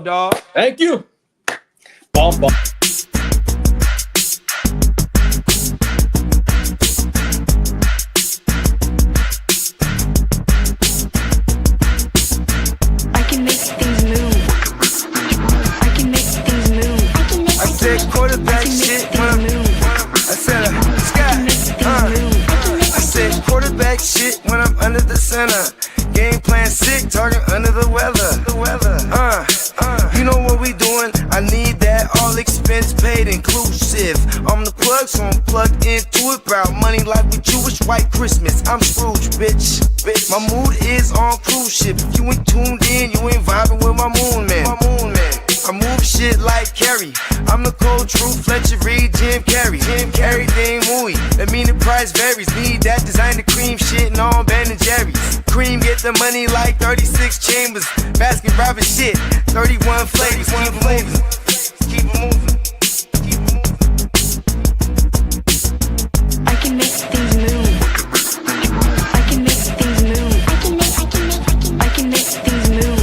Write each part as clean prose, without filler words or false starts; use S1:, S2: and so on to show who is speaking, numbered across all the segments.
S1: Dog.
S2: Thank you. Bomb.
S3: I can make things move. I can make things move.
S1: I said quarterback shit when I said I said quarterback shit when I'm under the center. Game plan sick, talking under the weather. You know what we doing? I need that all expense paid inclusive. I'm the plug, so I'm plugged into it. About money like with Jewish white Christmas. I'm Scrooge, bitch. My mood is on cruise ship. If you ain't tuned in, you ain't vibing with my moon man. I move shit like Kerry. I'm the cold truth, Fletcher Reed, Jim Carrey. Everything mooey, that mean the price varies. Need that designer cream shit and all Ben and Jerry's. Cream get the money like 36 chambers. Baskin Robbins shit, 31 flavors. Keep it moving.
S3: I can make things move. I can make things move. I can make things move.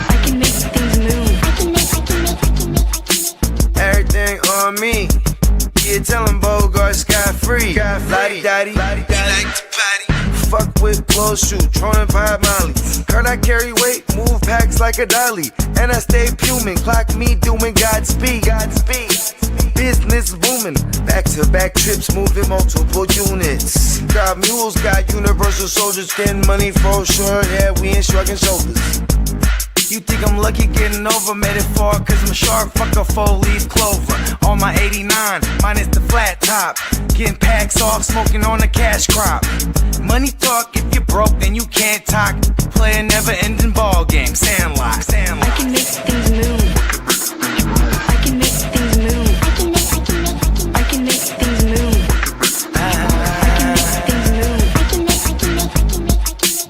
S3: I can make things move.
S1: Everything on me. Yeah, tell him Bogart scot-free. Lottie-dottie. Fuck with clothes, shoot, trolling 5 Molly. Heard I carry weight, move packs like a dolly. And I stay fuming, clock me doing Godspeed. Business booming, back-to-back trips, moving multiple units. Got mules, got universal soldiers, getting money for sure. Yeah, we ain't shrugging shoulders. You think I'm lucky getting over, made it far, cause I'm sharp, fuck a 4-leaf clover. On my 89, minus the flat top. Getting packs off, smoking on a cash crop. Money talk, if you're broke, then you can't talk. Play a never-ending ball game, Sandlot.
S3: I can make things move. I can make things move. I can make things move.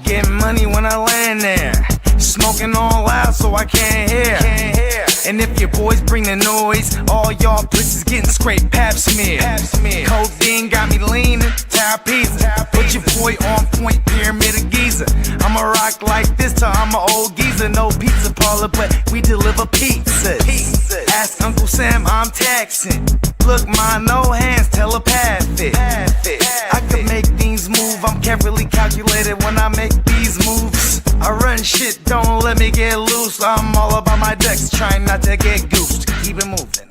S1: Getting money when I land there. Smoking all loud so I can't hear. And if your boys bring the noise, all y'all pussies getting scraped pap smear. Codeine got me leaning, Pizza. Put your boy on point, pyramid of Giza. I'ma rock like this till I'm an old geezer. No pizza parlor, but we deliver pizzas. Ask Uncle Sam, I'm taxing. Look, my no hands telepathic. I can make things move, I'm carefully calculated when I make these moves. I run shit, don't let me get loose. I'm all about my decks, trying not to get goosed. Keep it moving.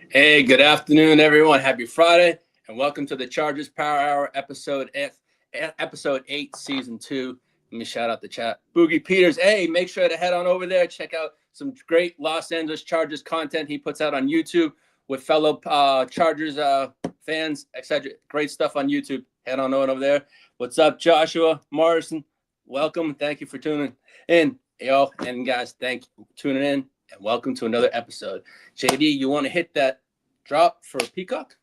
S2: Hey, good afternoon, everyone. Happy Friday, and welcome to the Chargers Power Hour, episode 8, season 2. Let me shout out the chat. Boogie Peters, hey, make sure to head on over there. Check out some great Los Angeles Chargers content he puts out on YouTube with fellow Chargers fans, etc. Great stuff on YouTube. Head on over there. What's up, Joshua Morrison? Welcome. Thank you for tuning in. Yo, and guys, thank you for tuning in, and welcome to another episode. JD, you want to hit that drop for Peacock?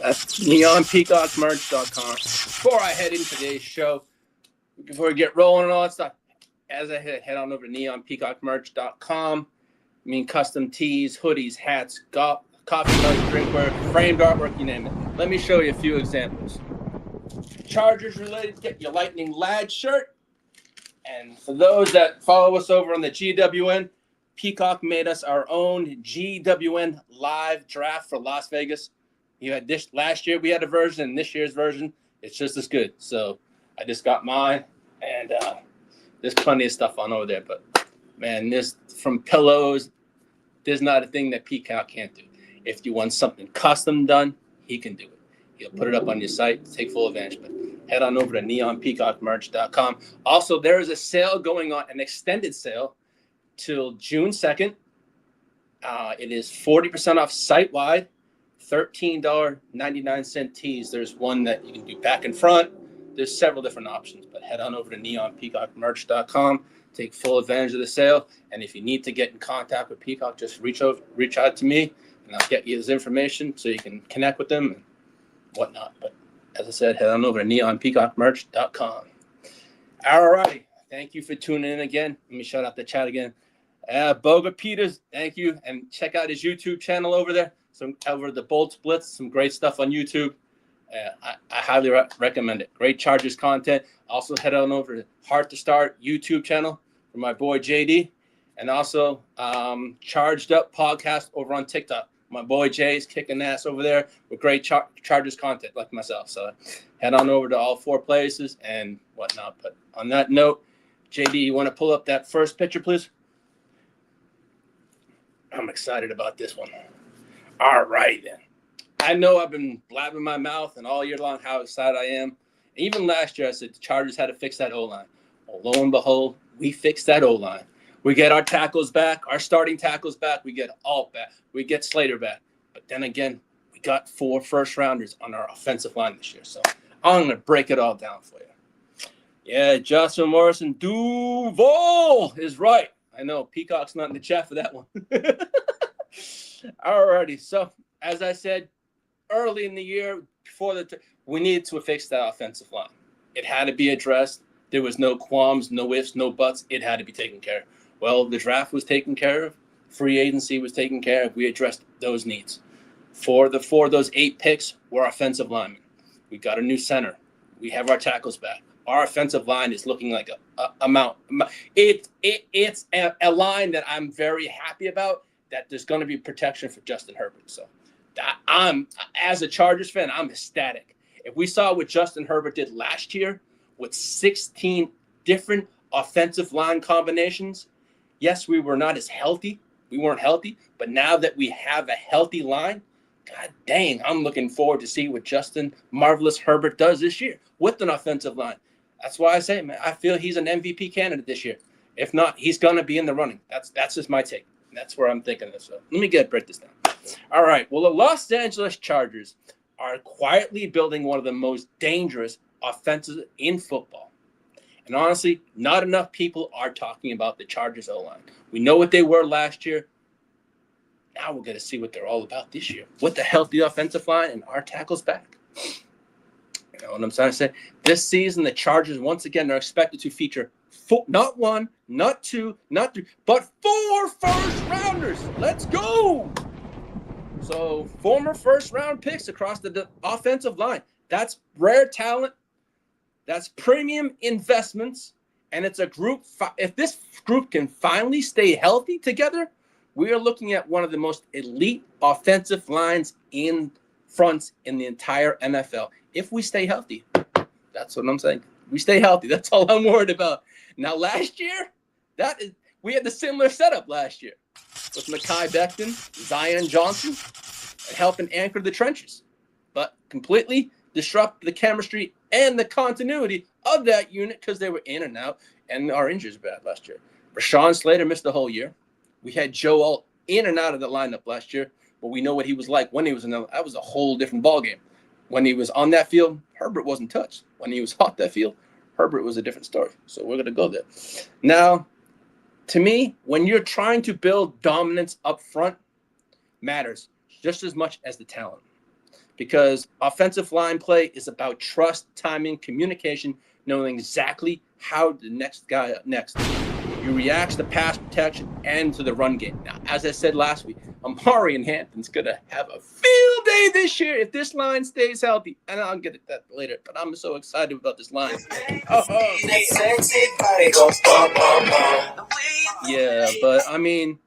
S2: That's neonpeacockmerch.com. Before I head into today's show, we before we get rolling and all that stuff, as I head on over to neonpeacockmerch.com. I mean, custom tees, hoodies, hats, coffee mugs, drinkware, framed artwork, you name it. Let me show you a few examples. Chargers related, get your Lightning Ladd shirt. And for those that follow us over on the GWN, Peacock made us our own GWN live draft for Las Vegas. You had this last year, we had a version, and this year's version, it's just as good. So I just got mine, and there's plenty of stuff on over there. But man, this from pillows, there's not a thing that Peacock can't do. If you want something custom done, he can do it. He'll put it up on your site, take full advantage. But head on over to neonpeacockmerch.com. Also, there is a sale going on, an extended sale till June 2nd. It is 40% off site-wide, $13.99 tees. There's one that you can do back and front. There's several different options, but head on over to neonpeacockmerch.com. Take full advantage of the sale. And if you need to get in contact with Peacock, just reach out to me, and I'll get you his information so you can connect with them and whatnot. But as I said, head on over to neonpeacockmerch.com. All righty. Thank you for tuning in again. Let me shout out the chat again. Boga Peters, thank you. And check out his YouTube channel over there. Over the Bold Splits, some great stuff on YouTube. I highly recommend it. Great Chargers content. Also head on over to Heart to Start YouTube channel for my boy JD. And also Charged Up podcast over on TikTok. My boy Jay is kicking ass over there with great Chargers content like myself. So head on over to all four places and whatnot. But on that note, JD, you want to pull up that first picture, please? I'm excited about this one. All right, then. I know I've been blabbing my mouth and all year long how excited I am. Even last year, I said the Chargers had to fix that O-line. Well, lo and behold, we fixed that O-line. We get our tackles back, our starting tackles back. We get Alt back. We get Slater back. But then again, we got 4 first-rounders on our offensive line this year. So I'm going to break it all down for you. Yeah, Justin Morrison Duval is right. I know Peacock's not in the chat for that one. All righty. So as I said, early in the year, before we needed to fix that offensive line. It had to be addressed. There was no qualms, no ifs, no buts. It had to be taken care of. Well, the draft was taken care of. Free agency was taken care of. We addressed those needs. For those 8 picks were offensive linemen. We got a new center. We have our tackles back. Our offensive line is looking like a mount. It's a line that I'm very happy about, that there's going to be protection for Justin Herbert. So as a Chargers fan, I'm ecstatic. If we saw what Justin Herbert did last year with 16 different offensive line combinations, yes, we were not as healthy. We weren't healthy, but now that we have a healthy line, God dang, I'm looking forward to see what Justin Marvelous Herbert does this year with an offensive line. That's why I say, man, I feel he's an MVP candidate this year. If not, he's going to be in the running. That's just my take. That's where I'm thinking of. So let me break this down. All right. Well, the Los Angeles Chargers are quietly building one of the most dangerous offenses in football. And honestly, not enough people are talking about the Chargers O-line. We know what they were last year. Now we're going to see what they're all about this year with the healthy offensive line and our tackles back. You know what I'm trying to say? This season, the Chargers, once again, are expected to feature not 1, not 2, not 3, but 4 first-rounders. Let's go! So, former first-round picks across the offensive line. That's rare talent. That's premium investments. And it's a group. If this group can finally stay healthy together, we are looking at one of the most elite offensive lines in fronts in the entire NFL. If we stay healthy, that's what I'm saying. We stay healthy. That's all I'm worried about. Now, last year, we had the similar setup last year with Mekhi Becton, Zion Johnson, helping anchor the trenches, but completely disrupt the chemistry and the continuity of that unit because they were in and out, and our injuries were bad last year. Rashawn Slater missed the whole year. We had Joe Alt in and out of the lineup last year, but we know what he was like when he was in that was a whole different ballgame. When he was on that field, Herbert wasn't touched. When he was off that field, Herbert was a different story. So we're going to go there. Now, to me, when you're trying to build dominance up front, matters just as much as the talent. Because offensive line play is about trust, timing, communication, knowing exactly how the next guy up next. You react to the pass protection and to the run game. Now, as I said last week, Omarion Hampton's going to have a field day this year if this line stays healthy. And I'll get at that later, but I'm so excited about this line. Yeah, but I mean,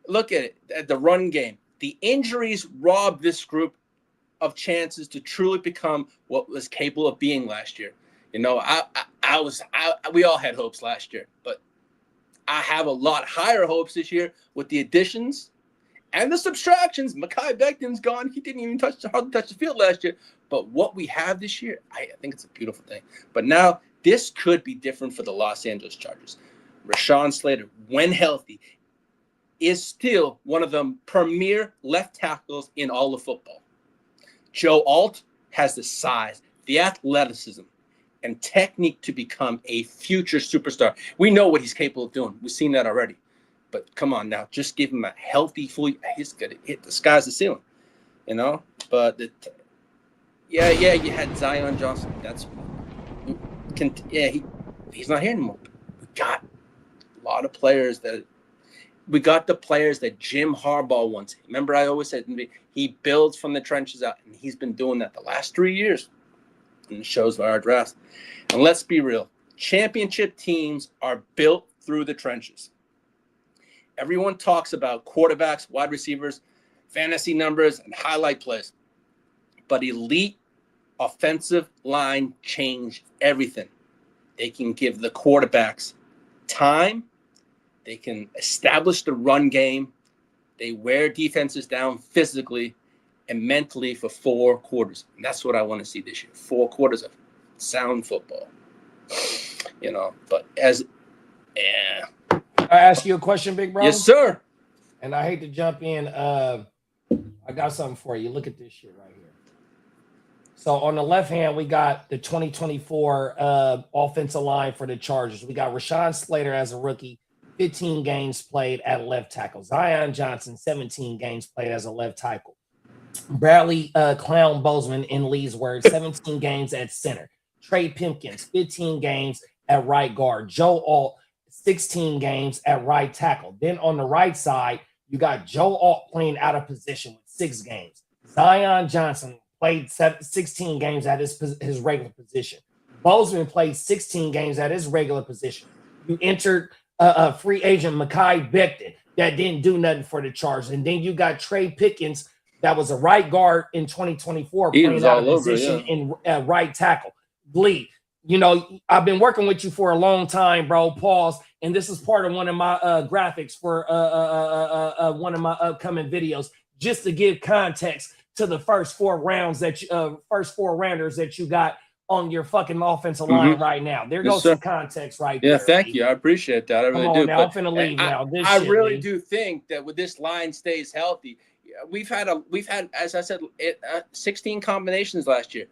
S2: look at it. At the run game. The injuries robbed this group of chances to truly become what was capable of being last year. You know, we all had hopes last year, but I have a lot higher hopes this year with the additions and the subtractions. Mekhi Becton's gone. He didn't even hardly touch the field last year. But what we have this year, I think it's a beautiful thing. But now this could be different for the Los Angeles Chargers. Rashawn Slater, when healthy, is still one of the premier left tackles in all of football. Joe Alt has the size, the athleticism, and technique to become a future superstar. We know what he's capable of doing. We've seen that already. But come on now, just give him a healthy, he's going to hit the sky's the ceiling, you know? But, you had Zion Johnson. He's not here anymore. We got a lot of players we got the players that Jim Harbaugh wants. Remember, I always said he builds from the trenches out, and he's been doing that the last 3 years. And it shows by our drafts. And let's be real. Championship teams are built through the trenches. Everyone talks about quarterbacks, wide receivers, fantasy numbers, and highlight plays. But elite offensive line change everything. They can give the quarterbacks time. They can establish the run game. They wear defenses down physically and mentally for 4 quarters. And that's what I want to see this year. 4 quarters of sound football. You know, but
S4: I ask you a question, big bro?
S2: Yes, sir.
S4: And I hate to jump in. I got something for you. Look at this shit right here. So on the left hand, we got the 2024 offensive line for the Chargers. We got Rashawn Slater as a rookie, 15 games played at left tackle. Zion Johnson, 17 games played as a left tackle. Bradley Clown Bozeman in Lee's word, 17 games at center. Trey Pipkins, 15 games at right guard. Joe Alt, 16 games at right tackle. Then on the right side, you got Joe Alt playing out of position with 6 games. Zion Johnson played 16 games at his regular position. Bozeman played 16 games at his regular position. You entered a free agent, Mekhi Becton, that didn't do nothing for the Chargers. And then you got Trey Pipkins, that was a right guard in 2024, playing out of position in right tackle. Lee, you know, I've been working with you for a long time, bro. Pause. And this is part of one of my graphics for one of my upcoming videos, just to give context to the first 4 rounders that you got on your fucking offensive line right now. There goes some context right there.
S2: Yeah, thank you. I appreciate that. I really do.
S4: Now, I'm finna leave now.
S2: I really do think that with this line stays healthy, we've had, as I said, 16 combinations last year.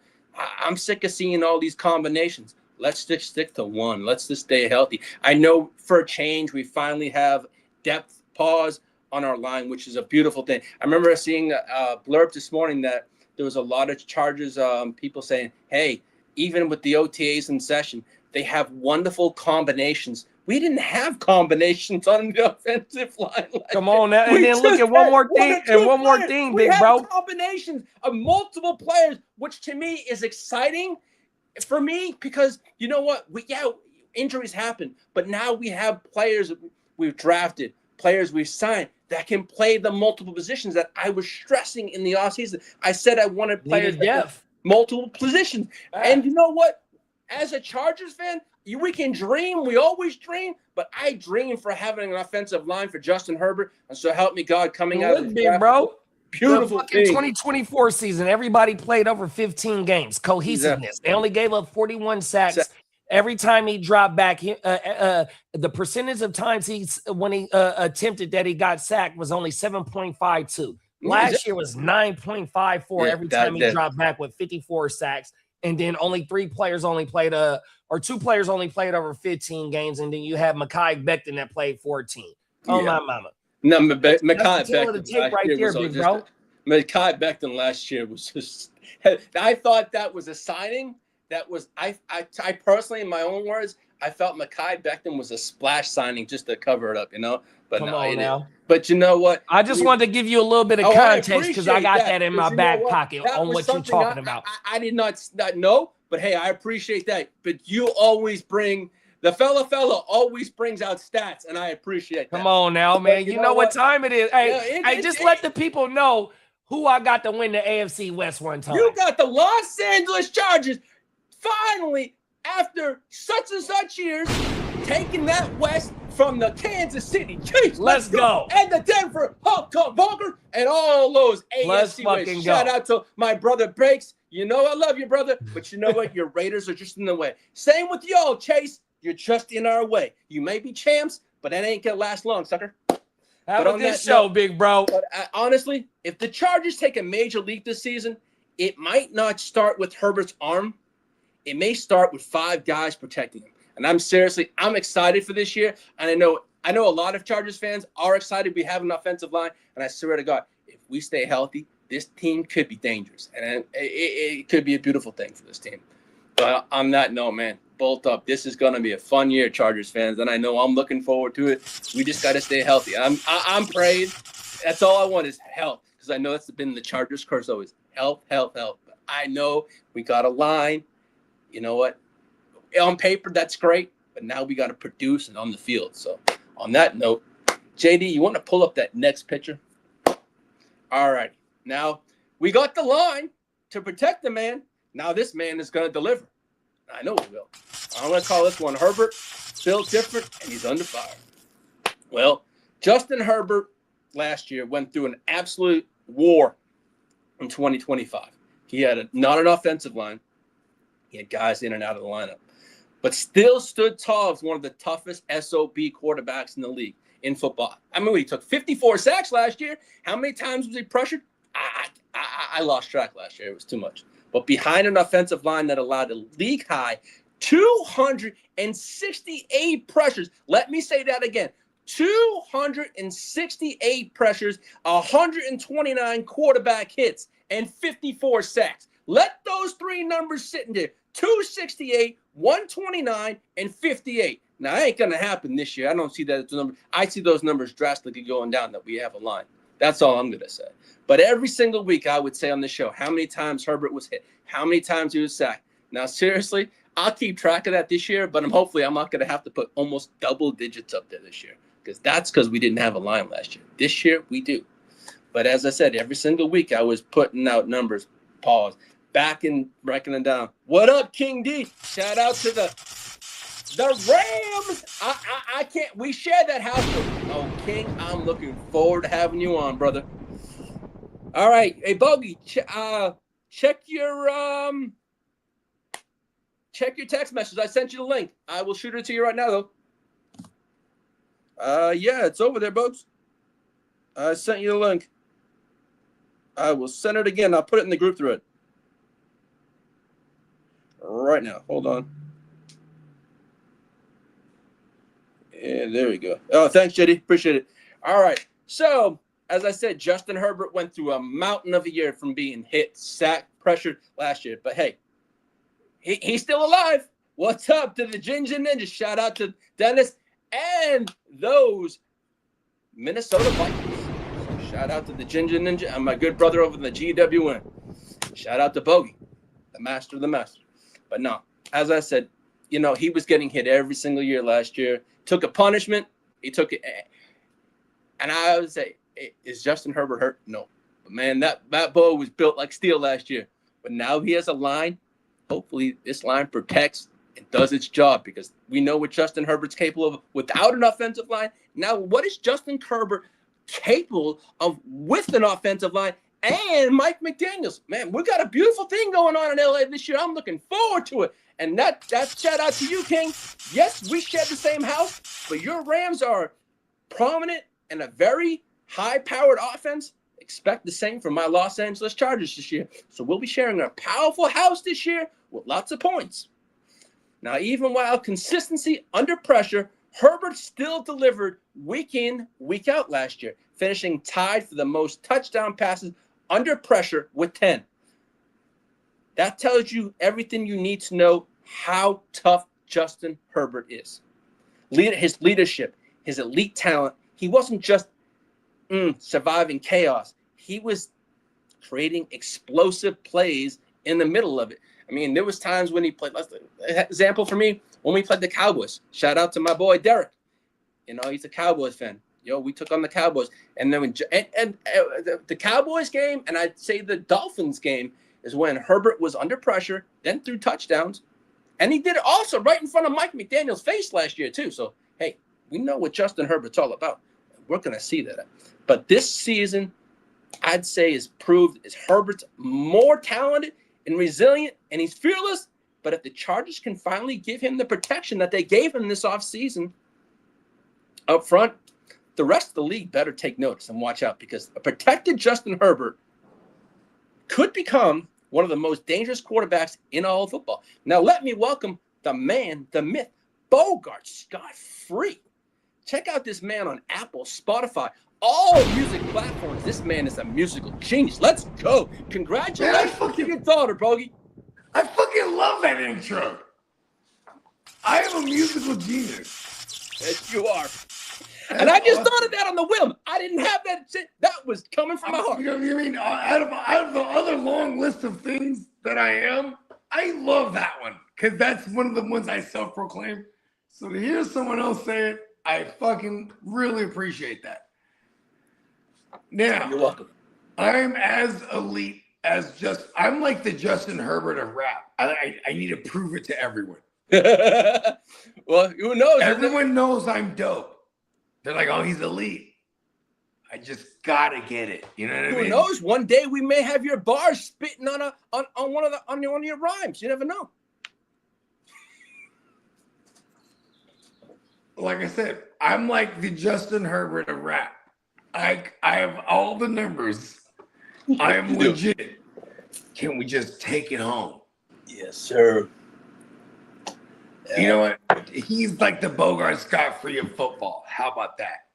S2: I'm sick of seeing all these combinations. Let's just stick to one. Let's just stay healthy. I know for a change, we finally have depth pause on our line, which is a beautiful thing. I remember seeing a blurb this morning that there was a lot of Chargers people saying, hey, even with the OTAs in session, they have wonderful combinations. We didn't have combinations on the offensive line.
S4: Come on now, and then look at one more thing, big bro.
S2: Combinations of multiple players, which to me is exciting for me because you know what? Injuries happen, but now we have players we've drafted, players we've signed that can play the multiple positions that I was stressing in the offseason. I said I wanted players that multiple positions, and you know what? As a Chargers fan, we can dream. We always dream, but I dream for having an offensive line for Justin Herbert, and so help me God coming out of the draft.
S4: Bro.
S2: Beautiful thing.
S4: 2024 season, everybody played over 15 games. Cohesiveness. They only gave up 41 sacks. Every time he dropped back, the percentage of times when he attempted that he got sacked was only 7.52. Last year was 9.54 every time he dropped back with 54 sacks. And then only 2 players only played over 15 games. And then you have Mekhi Becton that played 14. Oh, my mama.
S2: No, Mekhi Becton
S4: right there, big bro.
S2: Mekhi Becton last year was just – I thought that was a signing that was I personally, in my own words, I felt Mekhi Becton was a splash signing just to cover it up, you know. But
S4: Come
S2: no,
S4: on now.
S2: But you know what?
S4: I just wanted to give you a little bit of context because I got that in my back pocket
S2: that
S4: on
S2: was
S4: what you're talking about.
S2: I did not know, but hey, I appreciate that. But you always bring the fella always brings out stats, and I appreciate that.
S4: Come on now, man. You know what time it is. Hey,
S2: Yeah,
S4: let the people know who I got to win the AFC West one time.
S2: You got the Los Angeles Chargers finally, after such and such years, taking that West from the Kansas City Chiefs.
S4: Let's go.
S2: And the Denver Broncos and all those AFC West. Shout out to my brother Breaks. You know I love you, brother. But you know what? Your Raiders are just in the way. Same with y'all, Chase. You're just in our way. You may be champs, but that ain't going to last long, sucker.
S4: Have a good show, big bro.
S2: But honestly, if the Chargers take a major leap this season, it might not start with Herbert's arm. It may start with 5 guys protecting him. And I'm excited for this year. And I know a lot of Chargers fans are excited. We have an offensive line. And I swear to God, if we stay healthy, this team could be dangerous. And it could be a beautiful thing for this team. But on that note, man, bolt up. This is going to be a fun year, Chargers fans. And I know I'm looking forward to it. We just got to stay healthy. I'm praying. That's all I want is health. Because I know that's been the Chargers' curse always. Health. But I know we got a line. You know what? On paper, that's great, but now we got to produce and on the field. So on that note, JD, you want to pull up that next picture? All right. Now, we got the line to protect the man. Now this man is going to deliver. I know he will. I'm going to call this one Herbert. Built different, and he's under fire. Well, Justin Herbert last year went through an absolute war in 2025. He had not an offensive line. He had guys in and out of the lineup, but still stood tall as one of the toughest SOB quarterbacks in the league in football. I mean, he took 54 sacks last year. How many times was he pressured? I lost track last year. It was too much. But behind an offensive line that allowed a league-high 268 pressures. Let me say that again. 268 pressures, 129 quarterback hits, and 54 sacks. Let those 3 numbers sit in there. 268, 129, and 58. Now, that ain't going to happen this year. I don't see that as a number. I see those numbers drastically going down that we have a line. That's all I'm going to say. But every single week, I would say on the show how many times Herbert was hit, how many times he was sacked. Now, seriously, I'll keep track of that this year, but hopefully I'm not going to have to put almost double digits up there this year because we didn't have a line last year. This year, we do. But as I said, every single week, I was putting out numbers. Pause. Back and reckoning down. What up, King D? Shout out to the Rams. I can't. We share that house. Oh, King, I'm looking forward to having you on, brother. All right, hey Bogey, check your text message. I sent you the link. I will shoot it to you right now, though. Yeah, it's over there, Bogues. I sent you the link. I will send it again. I'll put it in the group thread. Right now. Hold on. Yeah, there we go. Oh, thanks, JD. Appreciate it. All right. So, as I said, Justin Herbert went through a mountain of a year from being hit, sacked, pressured last year. But, hey, he's still alive. What's up to the Ginger Ninja? Shout out to Dennis and those Minnesota Vikings. So shout out to the Ginger Ninja and my good brother over in the GWN. Shout out to Bogey, the master of the master. But no, as I said, he was getting hit every single year last year. Took a punishment. He took it. And I would say, is Justin Herbert hurt? No. But, man, that bow was built like steel last year. But now he has a line. Hopefully this line protects and does its job because we know what Justin Herbert's capable of without an offensive line. Now, what is Justin Herbert capable of with an offensive line? And Mike McDaniels, man, we got a beautiful thing going on in LA this year. I'm looking forward to it. And that shout out to you, King. Yes, we share the same house, but your Rams are prominent and a very high-powered offense. Expect the same from my Los Angeles Chargers this year. So we'll be sharing a powerful house this year with lots of points. Now, even while consistency under pressure, Herbert still delivered week in, week out last year, finishing tied for the most touchdown passes under pressure with 10. That tells you everything you need to know how tough Justin Herbert is. His leadership, his elite talent. He wasn't just surviving chaos. He was creating explosive plays in the middle of it. I mean, there was times when he played. Example for me, when we played the Cowboys. Shout out to my boy Derek. You know, he's a Cowboys fan. Yo, we took on the Cowboys, and then the Cowboys game, and I'd say the Dolphins game is when Herbert was under pressure, then threw touchdowns, and he did it also right in front of Mike McDaniel's face last year too. So hey, we know what Justin Herbert's all about. We're gonna see that. But this season, I'd say is proved is Herbert's more talented and resilient, and he's fearless. But if the Chargers can finally give him the protection that they gave him this offseason up front, the rest of the league better take notice and watch out, because a protected Justin Herbert could become one of the most dangerous quarterbacks in all of football. Now, let me welcome the man, the myth, Bogart Scott-Free. Check out this man on Apple, Spotify, all music platforms. This man is a musical genius. Let's go. Congratulations to your daughter, Bogey.
S5: I fucking love that intro. I am a musical genius.
S2: Yes, you are. And I just thought of that on the whim. I didn't have that shit. That was coming from my heart.
S5: You know what I mean? Out of the other long list of things that I am, I love that one, because that's one of the ones I self-proclaim. So to hear someone else say it, I fucking really appreciate that. Now,
S2: You're welcome.
S5: I'm as elite as I'm like the Justin Herbert of rap. I need to prove it to everyone.
S2: Well, who knows?
S5: Everyone knows I'm dope. They're like, oh, he's elite. I just gotta get it. You know what I mean?
S2: Who knows? One day we may have your bars spitting on one of your rhymes. You never know.
S5: Like I said, I'm like the Justin Herbert of rap. I have all the numbers. I am legit. Can we just take it home?
S2: Yes, sir.
S5: You know what? He's like the Bogart Scott-Free of football. How about that?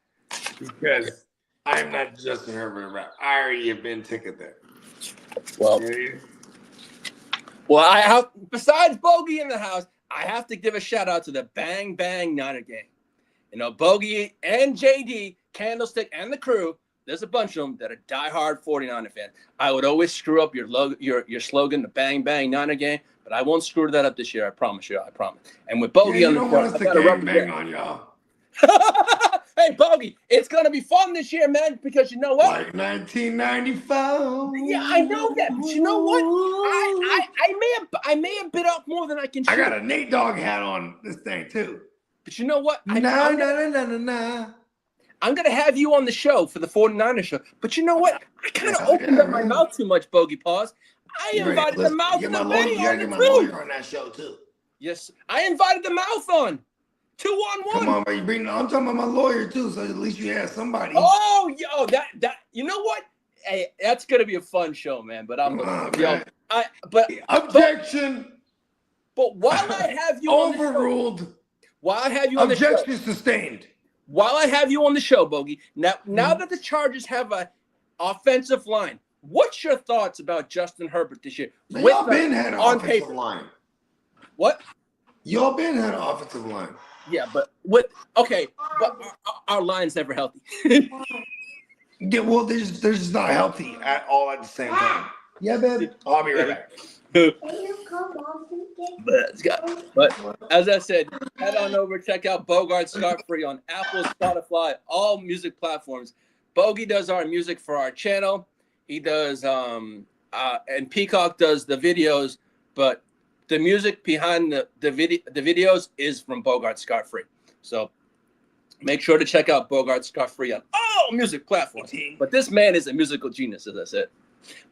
S5: Because I'm not Justin Herbert of rap. I already have been ticket there.
S2: Well, I have, besides Bogey in the house, I have to give a shout out to the Bang Bang Niner gang. You know, Bogey and JD, Candlestick, and the crew. There's a bunch of them that are diehard 49er fans. I would always screw up your slogan, the Bang Bang Niner gang, but I won't screw that up this year. I promise you. I promise. And with Bogey on the front, I got to rub
S5: bang on y'all.
S2: Hey, Bogey, it's gonna be fun this year, man. Because you know what?
S5: Like 1995.
S2: Yeah, I know that. But you know what? I may have bit off more than I can chew.
S5: I got a Nate Dogg hat on this thing too.
S2: But you know what?
S5: Nah.
S2: I'm going to have you on the show for the 49er show. But you know what? I kind of opened up my mouth too much, Bogey Paws. I invited the mouth
S5: and
S2: the
S5: lawyer. You gotta get my lawyer on that show too.
S2: Yes, I invited the mouth on. 2-on-1.
S5: Come on, man. I'm talking about my lawyer too, so at least you have somebody.
S2: Oh, yo, that you know what? Hey, that's going to be a fun show, man. But
S5: objection.
S2: But while I have you
S5: overruled.
S2: On the show, while I have you on the show,
S5: objection sustained.
S2: While I have you on the show, Bogey, now that the Chargers have an offensive line, what's your thoughts about Justin Herbert this year?
S5: Y'all been had an offensive line.
S2: What?
S5: Y'all been had an offensive line.
S2: Yeah, but our line's never healthy.
S5: Yeah, well, they're just not healthy at all at the same time. Yeah, babe. I'll be right back.
S2: But as I said, head on over, check out Bogart Scott-Free on Apple, Spotify, all music platforms. Bogey does our music for our channel. He does, and Peacock does the videos, but the music behind the videos is from Bogart Scott-Free. So make sure to check out Bogart Scott-Free on all music platforms. But this man is a musical genius, as I said.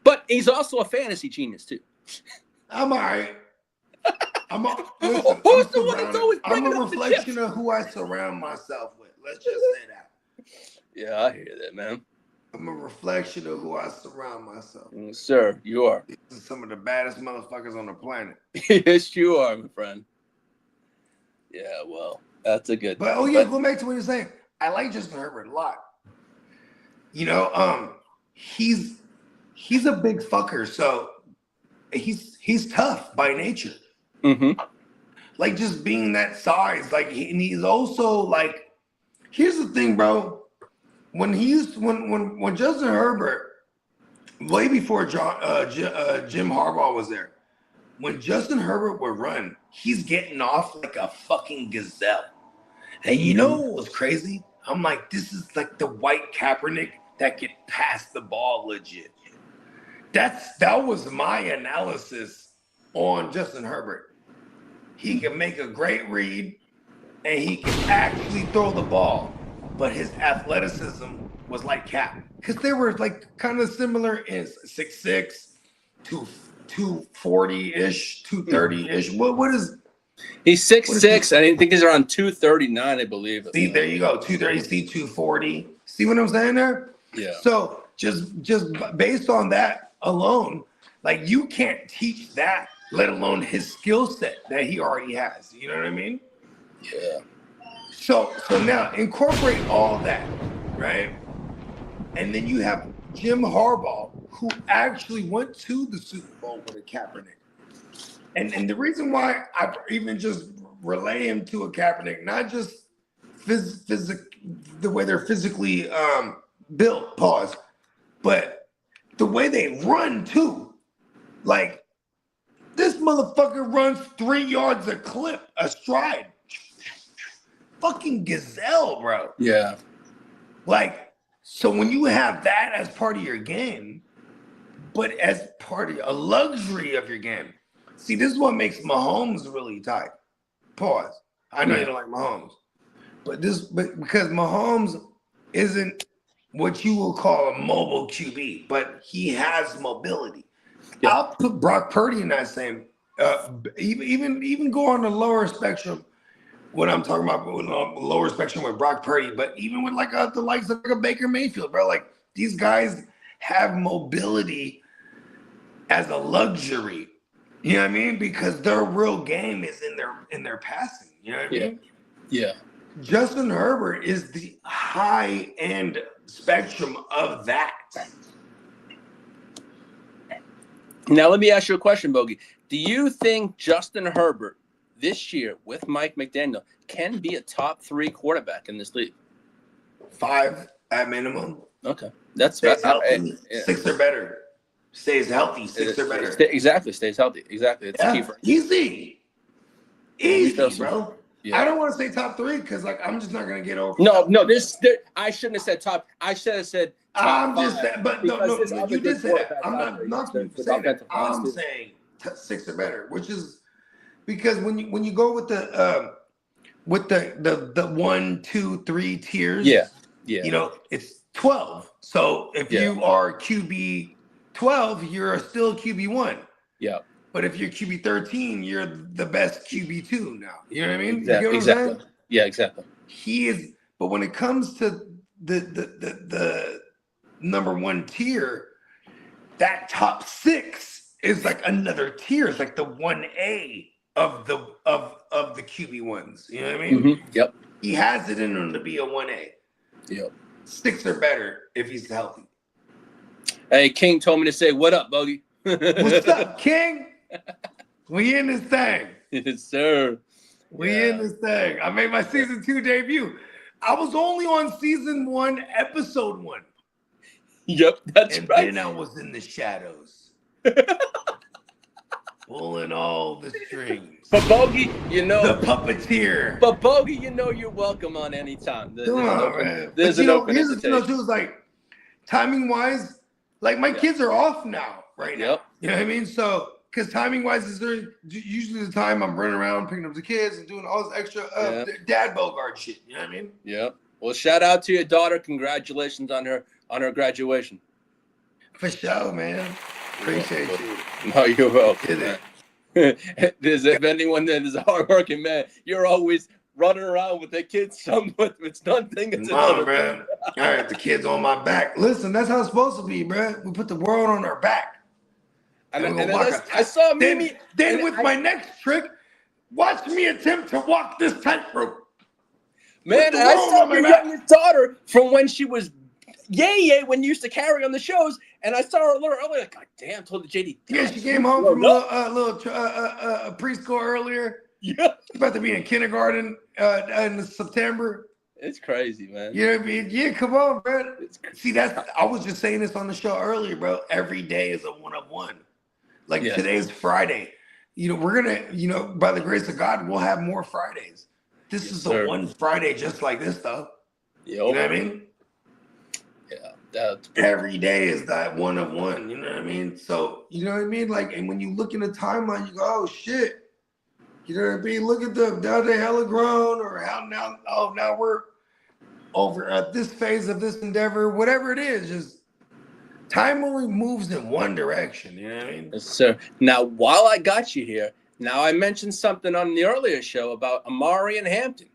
S2: But he's also a fantasy genius, too.
S5: I'm all right. I'm a reflection of who I surround myself with. Let's just say that.
S2: Yeah, I hear that, man.
S5: I'm a reflection of who I surround myself with.
S2: Yes, sir, you are.
S5: These are some of the baddest motherfuckers on the planet.
S2: Yes, you are, my friend. Yeah, well, that's a good.
S5: But going back to what you're saying, I like Justin Herbert a lot. You know, he's a big fucker, so he's tough by nature.
S2: Mm-hmm.
S5: Like just being that size, like and he's also like. Here's the thing, bro. When Justin Herbert, way before Jim Harbaugh was there, when Justin Herbert would run, he's getting off like a fucking gazelle. And you know what was crazy? I'm like, this is like the white Kaepernick that could pass the ball legit. That was my analysis on Justin Herbert. He can make a great read, and he can actually throw the ball, but his athleticism was like Cap, because they were like kind of similar in 6'6", 240-ish, 230-ish. What is?
S2: He's 6'6". I think he's around 239, I believe.
S5: See, there you go, 230, see 240. See what I'm saying there?
S2: Yeah.
S5: So just based on that alone, like you can't teach that, let alone his skill set that he already has. You know what I mean?
S2: Yeah.
S5: So now incorporate all that, right? And then you have Jim Harbaugh, who actually went to the Super Bowl with a Kaepernick. And the reason why I even just relay him to a Kaepernick, not just the way they're physically built, pause, but the way they run too. Like this motherfucker runs 3 yards a clip, a stride. Fucking gazelle, bro.
S2: Yeah.
S5: Like, so when you have that as part of your game, but as part of a luxury of your game, see, this is what makes Mahomes really tight. Pause. I know you don't like Mahomes, but because Mahomes isn't what you will call a mobile QB, but he has mobility. Yeah. I'll put Brock Purdy in that same. Even go on the lower spectrum. What I'm talking about, lower spectrum with Brock Purdy, but even with like the likes of like a Baker Mayfield, bro, like these guys have mobility as a luxury. You know what I mean? Because their real game is in their passing. You know what I mean?
S2: Yeah.
S5: Justin Herbert is the high end spectrum of that.
S2: Now let me ask you a question, Bogey. Do you think Justin Herbert this year with Mike McDaniel can be a top 3 quarterback in this league?
S5: 5 at minimum.
S2: Okay. That's
S5: healthy. 6 or better. Stays healthy. 6 or better.
S2: Exactly. Stays healthy. Exactly. It's key for
S5: Easy, bro.
S2: Yeah.
S5: I don't want to say top 3 because like I'm just not gonna get over.
S2: No. I shouldn't have said top. I should have said top
S5: I'm
S2: 5,
S5: just saying, but no, you did say that. I'm not saying that. I'm saying 6 or better, which is because when you go with the 1, 2, 3 tiers, you know, it's 12. So if you are QB 12, you're still QB 1. Yeah. But if you're QB 13, you're the best QB 2 now. You know what I mean?
S2: Exactly.
S5: Exactly.
S2: Yeah, exactly.
S5: He is, but when it comes to the number 1 tier, that top 6 is like another tier. It's like the 1A of the QB ones. You know what I mean?
S2: Mm-hmm. Yep.
S5: He has it in him to be a 1A.
S2: Yep. 6
S5: or better if he's healthy.
S2: Hey, King told me to say, "What up, Bogey?"
S5: What's up, King? We in this thing.
S2: Yes, sir.
S5: We in this thing. I made my season 2 debut. I was only on season 1, episode 1.
S2: Yep, that's right.
S5: And then I was in the shadows. Pulling all the strings.
S2: But Bogey, you know.
S5: The puppeteer.
S2: But Bogey, you know you're welcome on any time.
S5: Here's the thing, too, is like, timing-wise, like my kids are off now, right now. You know what I mean? So, because timing-wise is usually the time I'm running around picking up the kids and doing all this extra dad Bogart shit. You know what I mean? Yep.
S2: Well, shout out to your daughter. Congratulations on her graduation.
S5: For sure, man. Appreciate you.
S2: No, you're welcome. If anyone that is a hardworking man, you're always running around with their kids. It's nothing. It's another,
S5: bro. All right, the kids on my back. Listen, that's how it's supposed to be, bro. We put the world on our back.
S2: I saw Mimi.
S5: Then with my next trick, watch me attempt to walk this tightrope.
S2: Man, I saw your youngest daughter from when she was yay when you used to carry on the shows, And I saw her a little earlier. Like, God damn, I told the JD.
S5: Yeah, she came home from a preschool earlier.
S2: Yeah.
S5: She's about to be in kindergarten in September.
S2: It's crazy, man.
S5: You know what I mean? Yeah, come on, bro. See, I was just saying this on the show earlier, bro. Every day is a one-of-one. Like today's Friday. You know, we're going to, you know, by the grace of God, we'll have more Fridays. This is the one Friday just like this, though. You know what I mean?
S2: Yeah.
S5: Every day is that one-of-one. You know what I mean? So, you know what I mean? Like, and when you look in the timeline, you go, oh, shit. You know what I mean? Look at now they hella grown, or how now we're over at this phase of this endeavor, whatever it is, just time only moves in one direction. You know what I mean?
S2: Yes, sir. Now, while I got you here, now I mentioned something on the earlier show about Omarion Hampton.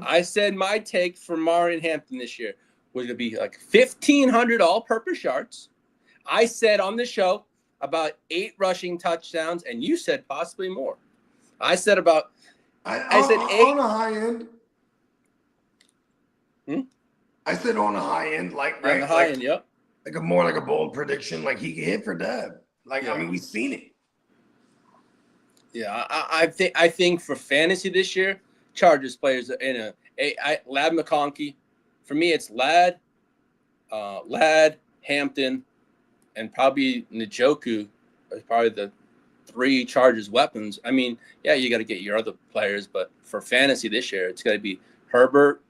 S2: I said my take for Omarion Hampton this year was going to be like 1,500 all-purpose yards. I said on the show about 8 rushing touchdowns, and you said possibly more. I said about I said 8
S5: on a high end. I said on a high end, like
S2: on the high end, yep.
S5: Like a bold prediction, like he could hit for Dub. Like I mean, we've seen it.
S2: Yeah, I think for fantasy this year, Chargers players are in Ladd McConkey. For me, it's Ladd, Hampton, and probably Njoku is probably the 3 Chargers weapons. I mean, yeah, you got to get your other players, but for fantasy this year, it's got to be Herbert,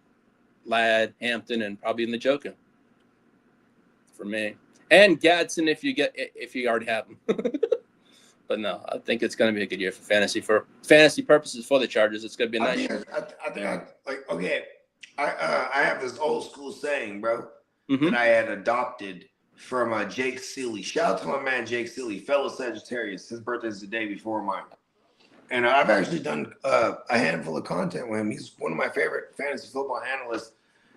S2: Ladd, Hampton, and probably Njoku for me. And Gadsden if you already have them. But no, I think it's going to be a good year for fantasy purposes for the Chargers. It's going to be a nice year.
S5: I have this old school saying, bro, that I had adopted from Jake Seeley. Shout out to my man Jake Seeley, fellow Sagittarius. His birthday is the day before mine. And I've actually done a handful of content with him. He's one of my favorite fantasy football analysts.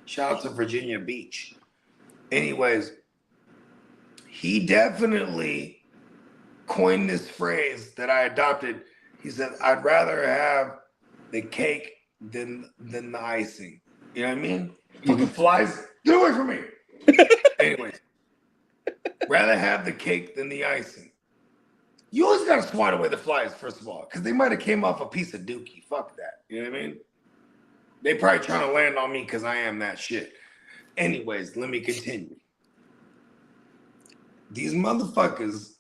S5: Shout out to Virginia Beach. Anyways, he definitely coined this phrase that I adopted. He said, I'd rather have the cake than the icing. You know what I mean? Fucking flies, get away from me. Anyways, rather have the cake than the icing. You always got to swat away the flies, first of all, because they might have came off a piece of dookie. Fuck that. You know what I mean? They probably trying to land on me because I am that shit. Anyways, let me continue. These motherfuckers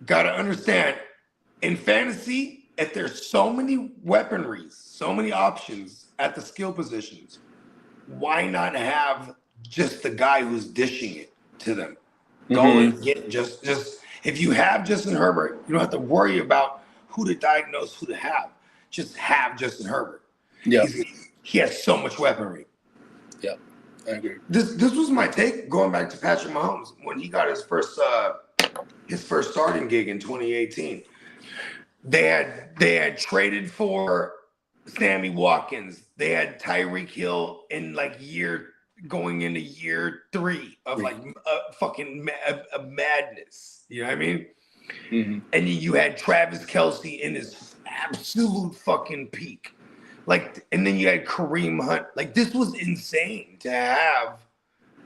S5: got to understand, in fantasy, if there's so many weaponries, so many options at the skill positions, why not have just the guy who's dishing it to them? Go and get just if you have Justin Herbert, you don't have to worry about who to diagnose, who to have. Just have Justin Herbert.
S2: Yeah.
S5: He has so much weaponry.
S2: Yeah, I agree.
S5: This was my take going back to Patrick Mahomes when he got his first starting gig in 2018. They had traded for Sammy Watkins. They had Tyreek Hill in going into year 3 of fucking madness. You know what I mean? And then you had Travis Kelce in his absolute fucking peak. And then you had Kareem Hunt. This was insane to have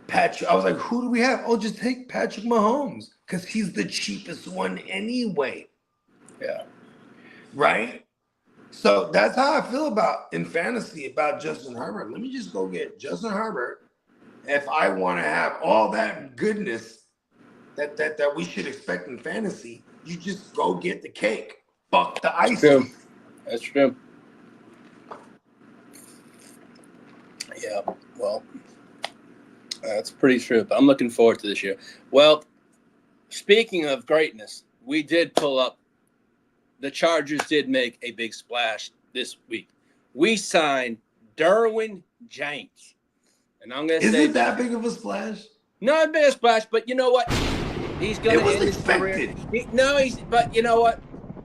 S5: Patrick. I was like, who do we have? Oh, just take Patrick Mahomes because he's the cheapest one anyway.
S2: Yeah.
S5: Right? So that's how I feel in fantasy about Justin Herbert. Let me just go get Justin Herbert. If I want to have all that goodness that we should expect in fantasy, you just go get the cake. Fuck the icing.
S2: That's true. Yeah, well, that's pretty true. But I'm looking forward to this year. Well, speaking of greatness, we did pull up. The Chargers did make a big splash this week. We signed Derwin James. And I'm going to say...
S5: Is it that big of a splash?
S2: Not a big splash, but you know what? He's going to end his
S5: expected.
S2: career. But you know what?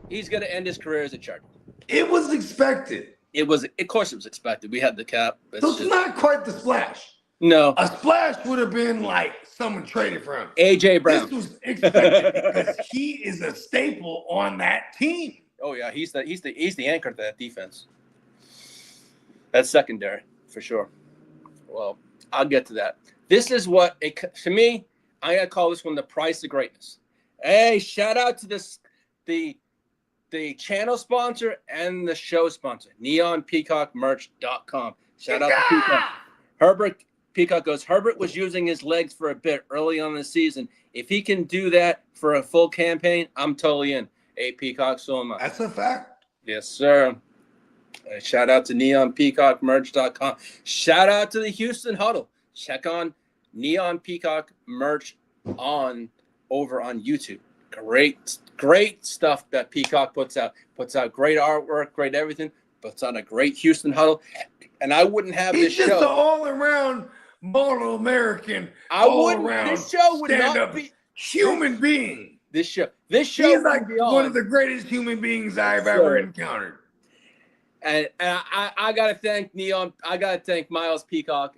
S2: He's going to end his career as a Charger.
S5: It was expected.
S2: Of course it was expected. We had the cap.
S5: So it's not quite the splash.
S2: No.
S5: A splash would have been like someone traded for him.
S2: A.J. Brown.
S5: This was expected because he is a staple on that team.
S2: Oh yeah, he's the anchor to that defense. That's secondary for sure. Well, I'll get to that. This is what to me. I gotta call this one the price of greatness. Hey, shout out to the channel sponsor and the show sponsor, neonpeacockmerch.com. Shout out to Peacock. Herbert Peacock goes, Herbert was using his legs for a bit early on in the season. If he can do that for a full campaign, I'm totally in. Hey, Peacock, so am I.
S5: That's a fact.
S2: Yes, sir. Shout out to neonpeacockmerch.com. Shout out to the Houston Huddle. Check on Neon Peacock Merch over on YouTube. Great stuff that Peacock puts out. Puts out great artwork, great everything. Puts on a great Houston Huddle. And I wouldn't have
S5: He's
S2: this show.
S5: just an all-around model American.
S2: This show would not be
S5: human being.
S2: This show.
S5: He's like one of the greatest human beings I've ever encountered.
S2: And I gotta thank Neon. I gotta thank Miles Peacock.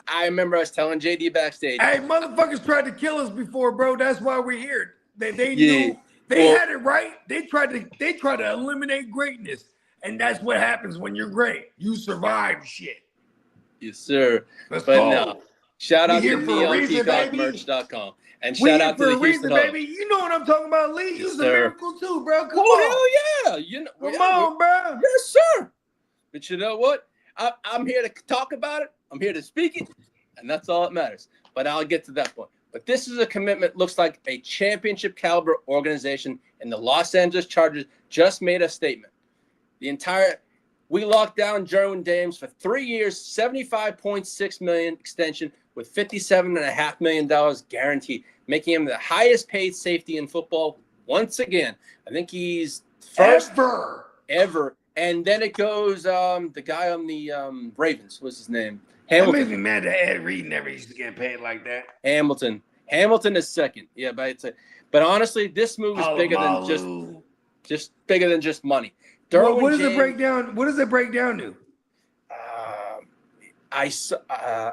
S2: I remember I was telling JD backstage.
S5: Hey, motherfuckers tried to kill us before, bro. That's why we're here. They knew they had it right. They tried to eliminate greatness, and that's what happens when you're great. You survive shit.
S2: Yes, sir. No. Shout out to neonpeacockmerch.com. And shout out to the Houston Huddle.
S5: Baby. You know what I'm talking about, Lee. You're a miracle too, bro. Come
S2: on.
S5: Hell
S2: yeah.
S5: Come on, bro.
S2: Yes, sir. But you know what? I'm here to talk about it. I'm here to speak it. And that's all that matters. But I'll get to that point. But this is a commitment, looks like a championship caliber organization, and the Los Angeles Chargers just made a statement. We locked down Derwin James for 3 years, $75.6 million extension with $57.5 million guaranteed, making him the highest paid safety in football once again. I think he's first ever. And then it goes the guy on the Ravens. What's his name? Hamilton.
S5: That makes me mad that Ed Reed never used to get paid like that.
S2: Hamilton is second. Yeah, but honestly, this move is bigger than just bigger than just money.
S5: What does it break down? What does it break down to?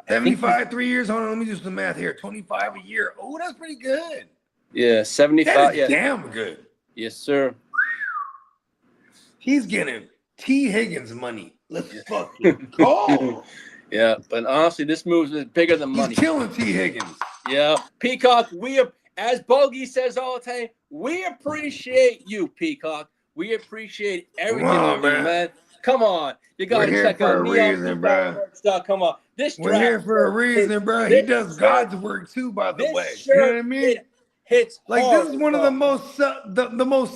S5: 75, 3 years. Hold on, let me do some math here. 25 a year. Oh, that's pretty good.
S2: Yeah, 75.
S5: That is damn good.
S2: Yes, sir.
S5: He's getting T. Higgins money. Let's fucking go.
S2: Yeah, but honestly, this move is bigger than money.
S5: He's killing T. Higgins.
S2: Yeah, Peacock. As Bogey says all the time, we appreciate you, Peacock. We appreciate everything of you, man. Come on. You got to check out neonpeacockmerch.com. Come on.
S5: We're here for a reason, bro. He does God's work too, by the way. You know what I mean?
S2: Hits
S5: like this is one of the most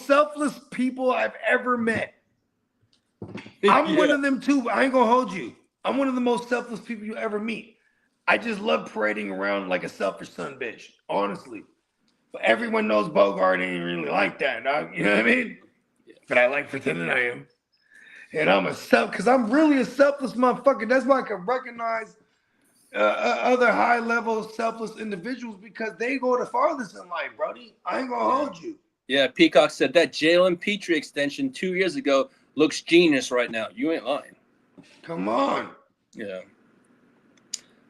S5: selfless people I've ever met. I'm one of them too. I ain't gonna hold you. I'm one of the most selfless people you ever meet. I just love parading around like a selfish son bitch, honestly. But everyone knows Bogart ain't really like that, dog. You know what I mean? But I like pretending I am. And because I'm really a selfless motherfucker. That's why I can recognize other high-level selfless individuals, because they go the farthest in life, Brody. I ain't gonna hold you.
S2: Yeah, Peacock said that Jalen Petrie extension 2 years ago looks genius right now. You ain't lying. Come on. Yeah.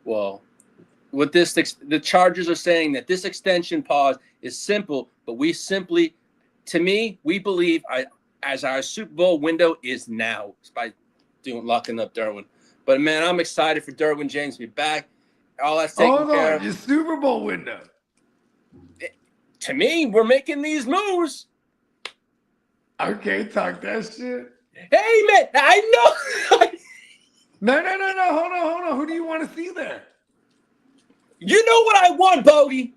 S2: Well, with this, the Chargers are saying that this extension pause is simple, but we believe as our Super Bowl window is now by locking up Derwin. But man, I'm excited for Derwin James to be back. All that's taken care of.
S5: Your Super Bowl window.
S2: To me, we're making these moves.
S5: Okay, talk that shit.
S2: Hey man, I know.
S5: No. Hold on. Who do you want to see there?
S2: You know what I want, Bogey.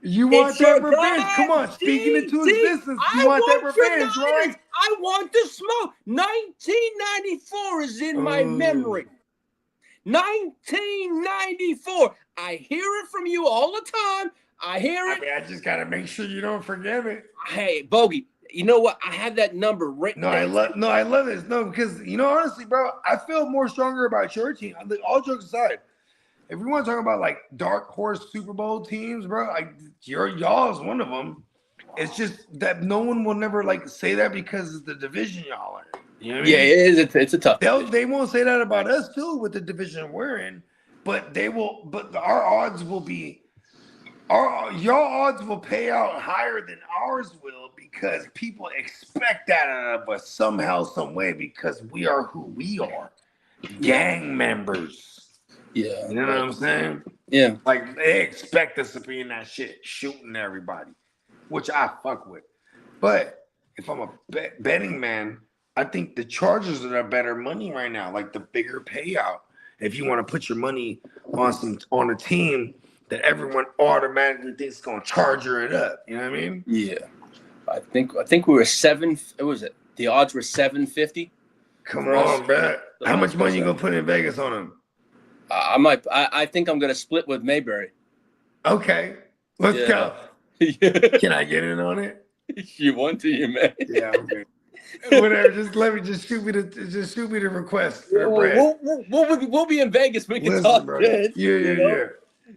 S5: You want that revenge? Come on, speaking into existence. You want that revenge, right?
S2: I want the smoke. 1994 is in my memory. 1994. I hear it from you all the time. I hear it.
S5: I just gotta make sure you don't forget it.
S2: Hey, Bogey. You know what? I had that number written.
S5: I love this. No, because honestly, bro, I feel more stronger about your team. All jokes aside, if we want to talk about like dark horse Super Bowl teams, bro, y'all is one of them. It's just that no one will never like say that because it's the division y'all are in. You know what I mean?
S2: Yeah, it is. It's a tough.
S5: They won't say that about us too with the division we're in, but they will. But our odds will be. Your odds will pay out higher than ours will, because people expect that out of us somehow, some way, because we are who we are. Gang members.
S2: Yeah.
S5: You know what I'm saying?
S2: Yeah.
S5: Like, they expect us to be in that shit, shooting everybody, which I fuck with. But if I'm a betting man, I think the Chargers are better money right now, like the bigger payout. If you want to put your money on a team that everyone automatically thinks is gonna Charger it up, you know what I mean?
S2: Yeah. I think we were what was it? The odds were 750.
S5: Come on, bro. How much money you gonna put in Vegas on them?
S2: I think I'm gonna split with Mayberry.
S5: Okay, let's go. Can I get in on it?
S2: You want to, you may.
S5: Yeah, okay. Whatever. Just shoot me the request for the bread.
S2: We'll be in Vegas. We can
S5: Listen,
S2: talk.
S5: bro.
S2: Shit,
S5: Yeah.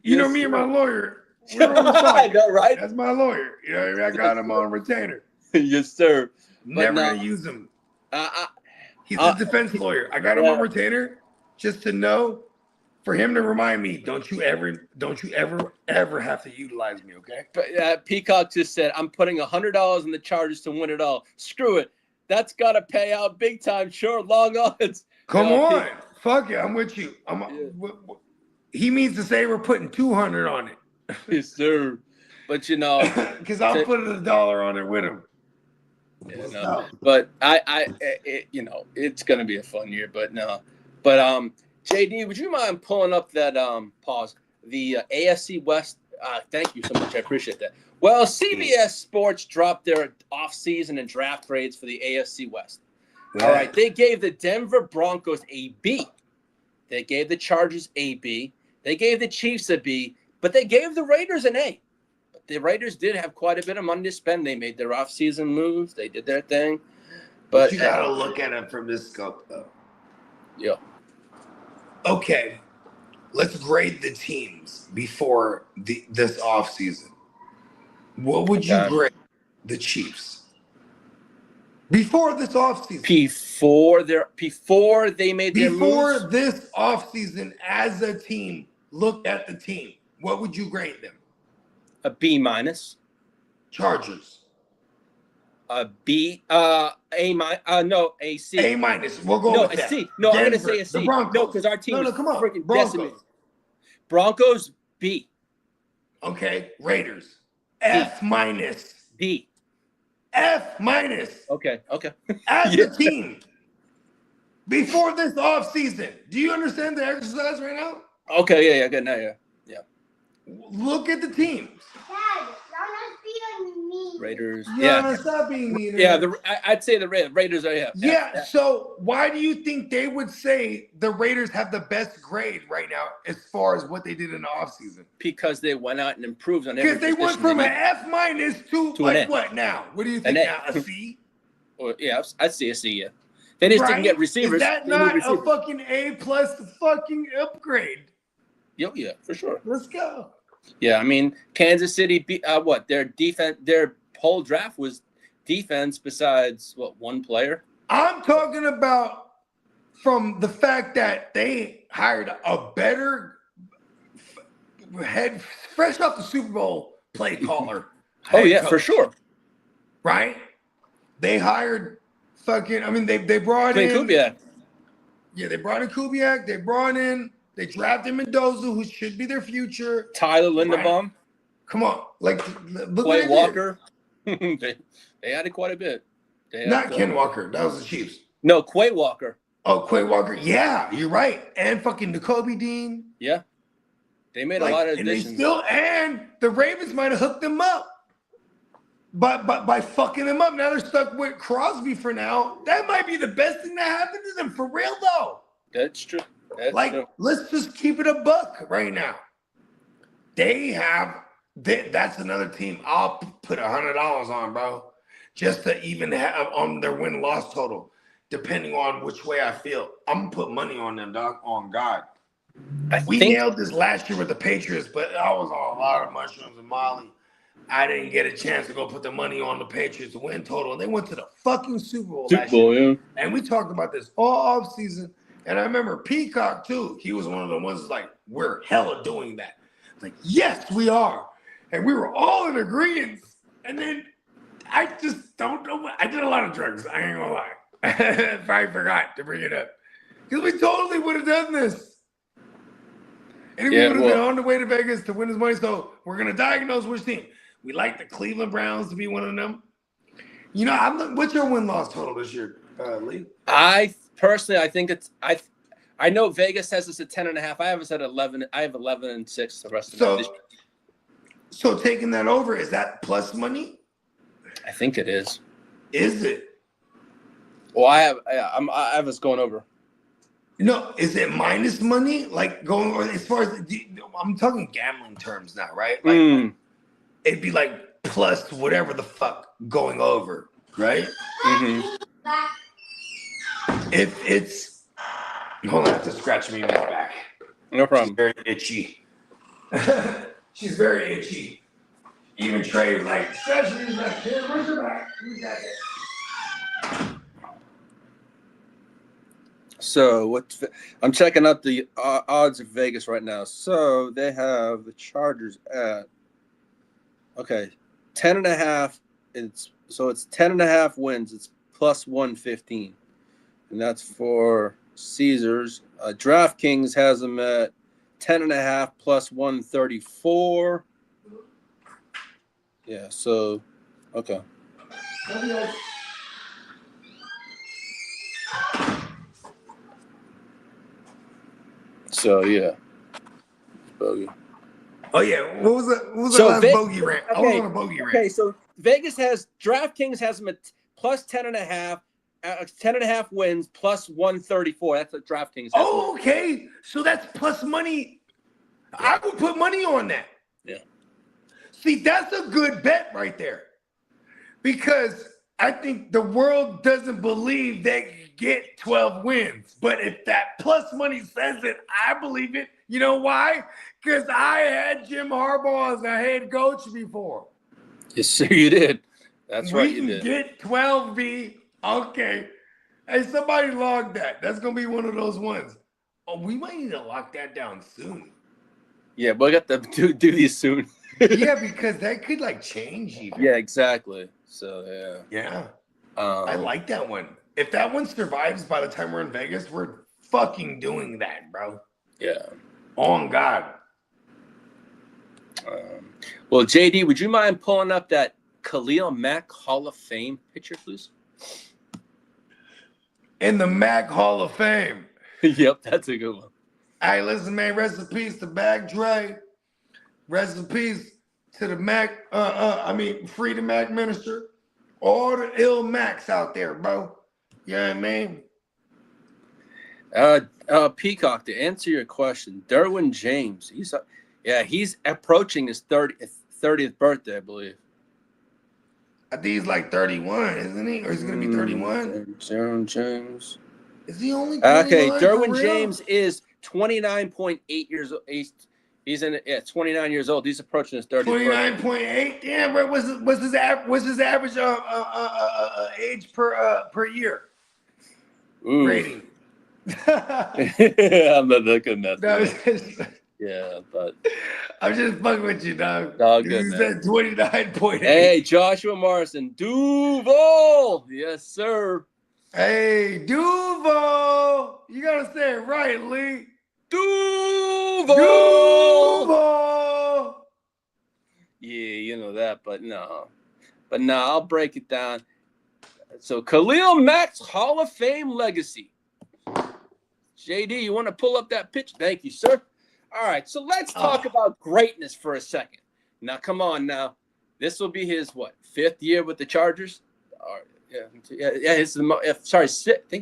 S5: You know me and my lawyer. We're on the
S2: I
S5: side.
S2: know, right?
S5: That's my lawyer. You know what I mean? I got him on retainer.
S2: Yes, sir.
S5: Never gonna use him. He's a defense lawyer. I got him on retainer just to know, for him to remind me, don't you ever have to utilize me, okay?
S2: But Peacock just said, I'm putting $100 in the Chargers to win it all. Screw it. That's got to pay out big time. Sure, long odds.
S5: Come on. Fuck it. I'm with you. He means to say we're putting 200 on it.
S2: Yes, sir. But,
S5: because I'll put $1 on it with him.
S2: Yeah, no. But it's going to be a fun year, but no. But, JD, would you mind pulling up that the AFC West? Thank you so much. I appreciate that. Well, CBS Sports dropped their offseason and draft grades for the AFC West. All right. They gave the Denver Broncos a B. They gave the Chargers a B. They gave the Chiefs a B. But they gave the Raiders an A. But the Raiders did have quite a bit of money to spend. They made their offseason moves. They did their thing. But
S5: you got to look at it from this scope, though.
S2: Yeah.
S5: Okay. Let's grade the teams before this offseason. What would you grade the Chiefs? Before this offseason.
S2: Before they made their moves.
S5: Before this offseason, as a team, look at the team. What would you grade them?
S2: A B minus.
S5: Chargers.
S2: A B. A C.
S5: A minus. We'll go with that.
S2: A C. No,
S5: Denver,
S2: I'm gonna say a C. No, because our team is
S5: come on.
S2: freaking
S5: Broncos.
S2: decimated. Broncos B.
S5: Okay. Raiders. F minus.
S2: D.
S5: F minus.
S2: Okay.
S5: As a team. Before this offseason. Do you understand the exercise right now?
S2: Okay, yeah, good now, yeah.
S5: Look at the teams.
S3: Dad, you're not being mean.
S2: Raiders.
S5: Stop being mean.
S2: Yeah, I'd say the Raiders are,
S5: yeah. So why do you think they would say the Raiders have the best grade right now as far as what they did in the offseason?
S2: Because they went out and improved on every
S5: Because they went from an F minus to like what now? What do you think now? A C?
S2: Well, yeah, I'd say a C, yeah. They just didn't get receivers.
S5: Is that not a fucking A plus fucking upgrade?
S2: Yeah, for sure.
S5: Let's go.
S2: Yeah, I mean, Kansas City, their defense, their whole draft was defense besides, one player?
S5: I'm talking about from the fact that they hired a better head, fresh off the Super Bowl play caller.
S2: Oh, yeah, coach, for sure.
S5: Right? They hired they brought in
S2: Kubiak.
S5: Yeah, they brought in Kubiak. They drafted Mendoza, who should be their future.
S2: Tyler Linderbaum.
S5: Right? Come on. Look
S2: Quay Walker. they added quite a bit.
S5: Not Ken Walker. That was the Chiefs.
S2: No, Quay Walker.
S5: Oh, Quay Walker. Yeah, you're right. And fucking N'Kobe Dean.
S2: Yeah. They made a lot of additions.
S5: And the Ravens might have hooked them up. But by fucking them up, now they're stuck with Crosby for now. That might be the best thing that happened to them for real, though.
S2: That's true.
S5: Let's just keep it a buck right now. That's another team I'll put $100 on, bro, just to even have on their win-loss total, depending on which way I feel. I'm gonna put money on them, dog. On God. We nailed this last year with the Patriots, but I was on a lot of mushrooms and Molly. I didn't get a chance to go put the money on the Patriots to win total. They went to the fucking Super Bowl last year. Yeah. And we talked about this all offseason. And I remember Peacock, too. He was one of the ones that's like, we're hella doing that. Like, yes, we are. And we were all in agreement. And then I just don't know. I did a lot of drugs. I ain't gonna lie. I forgot to bring it up. Because we totally would have done this. Anybody who's been on the way to Vegas to win his money. So we're gonna diagnose which team. We like the Cleveland Browns to be one of them. You know, what's your win-loss total this year, Lee?
S2: I think it's I know Vegas has us at 10.5. I have us at 11. I have 11-6 the rest of it.
S5: So taking that over, is that plus money?
S2: I think it is.
S5: Is it?
S2: Well, I have us going over.
S5: No, is it minus money? Like going as far as I'm talking gambling terms now, right? Like it'd be like plus whatever the fuck going over, right?
S2: Mm-hmm.
S5: If it's hold on, I have to scratch me in my back.
S2: No problem.
S5: She's very itchy. She's very itchy. Even Trey was like, scratch me in my back. Here, where's your back? Who's that?
S2: So I'm checking out the odds of Vegas right now. So they have the Chargers at 10.5. It's 10.5 wins. It's plus 115, and that's for Caesars. DraftKings has them at 10.5 plus 134. Yeah. So okay. So yeah, bogey.
S5: Oh yeah, what was the last bogey rant? I was on a bogey rant.
S2: Okay, so DraftKings has them at plus 10.5, 10.5 wins plus 134. That's what DraftKings has.
S5: Oh, okay, so that's plus money. I would put money on that.
S2: Yeah.
S5: See, that's a good bet right there, because I think the world doesn't believe they can get 12 wins. But if that plus money says it, I believe it. You know why? Because I had Jim Harbaugh as a head coach before.
S2: Yes, sir, you did. That's right, you
S5: We
S2: did.
S5: can get 12B. Okay. Hey, somebody log that. That's going to be one of those ones. Oh, we might need to lock that down soon.
S2: Yeah, but I got to do these soon.
S5: Yeah, because that could like change even.
S2: Yeah, exactly. So
S5: Yeah. I like that one. If that one survives by the time we're in Vegas, we're fucking doing that, bro.
S2: Yeah.
S5: On God.
S2: Well, JD, would you mind pulling up that Khalil Mack Hall of Fame picture, please?
S5: In the Mack Hall of Fame.
S2: Yep, that's a good one.
S5: Hey, listen, man. Rest in peace to Bag Dre. Rest in peace to the Mac. Free the Mac minister. All the ill Macs out there, bro. You know what I mean?
S2: Peacock, to answer your question, Derwin James, he's approaching his 30th birthday, I believe.
S5: I think he's like 31, isn't he? Or is he going to be 31?
S2: Derwin James.
S5: Is he only 29?
S2: Okay, Derwin James is 29.8 years old. He's 29 years old. He's approaching his 30th birthday.
S5: 29.8. Damn, bro. What's his average age per year?
S2: Ooh.
S5: Rating.
S2: I'm not looking at
S5: No,
S2: that. Yeah, but
S5: I'm just fucking with you, dog.
S2: All good,
S5: You
S2: man.
S5: said 29.8.
S2: Hey, Joshua Morrison, Duval. Yes, sir.
S5: Hey, Duval. You gotta say it right, Lee.
S2: Duval.
S5: Duval.
S2: Yeah, you know that, but no, I'll break it down. So Khalil Mack's Hall of Fame legacy. JD, you want to pull up that pitch? Thank you, sir. All right, so let's talk about greatness for a second. Now, come on now. This will be his, 5th year with the Chargers? I think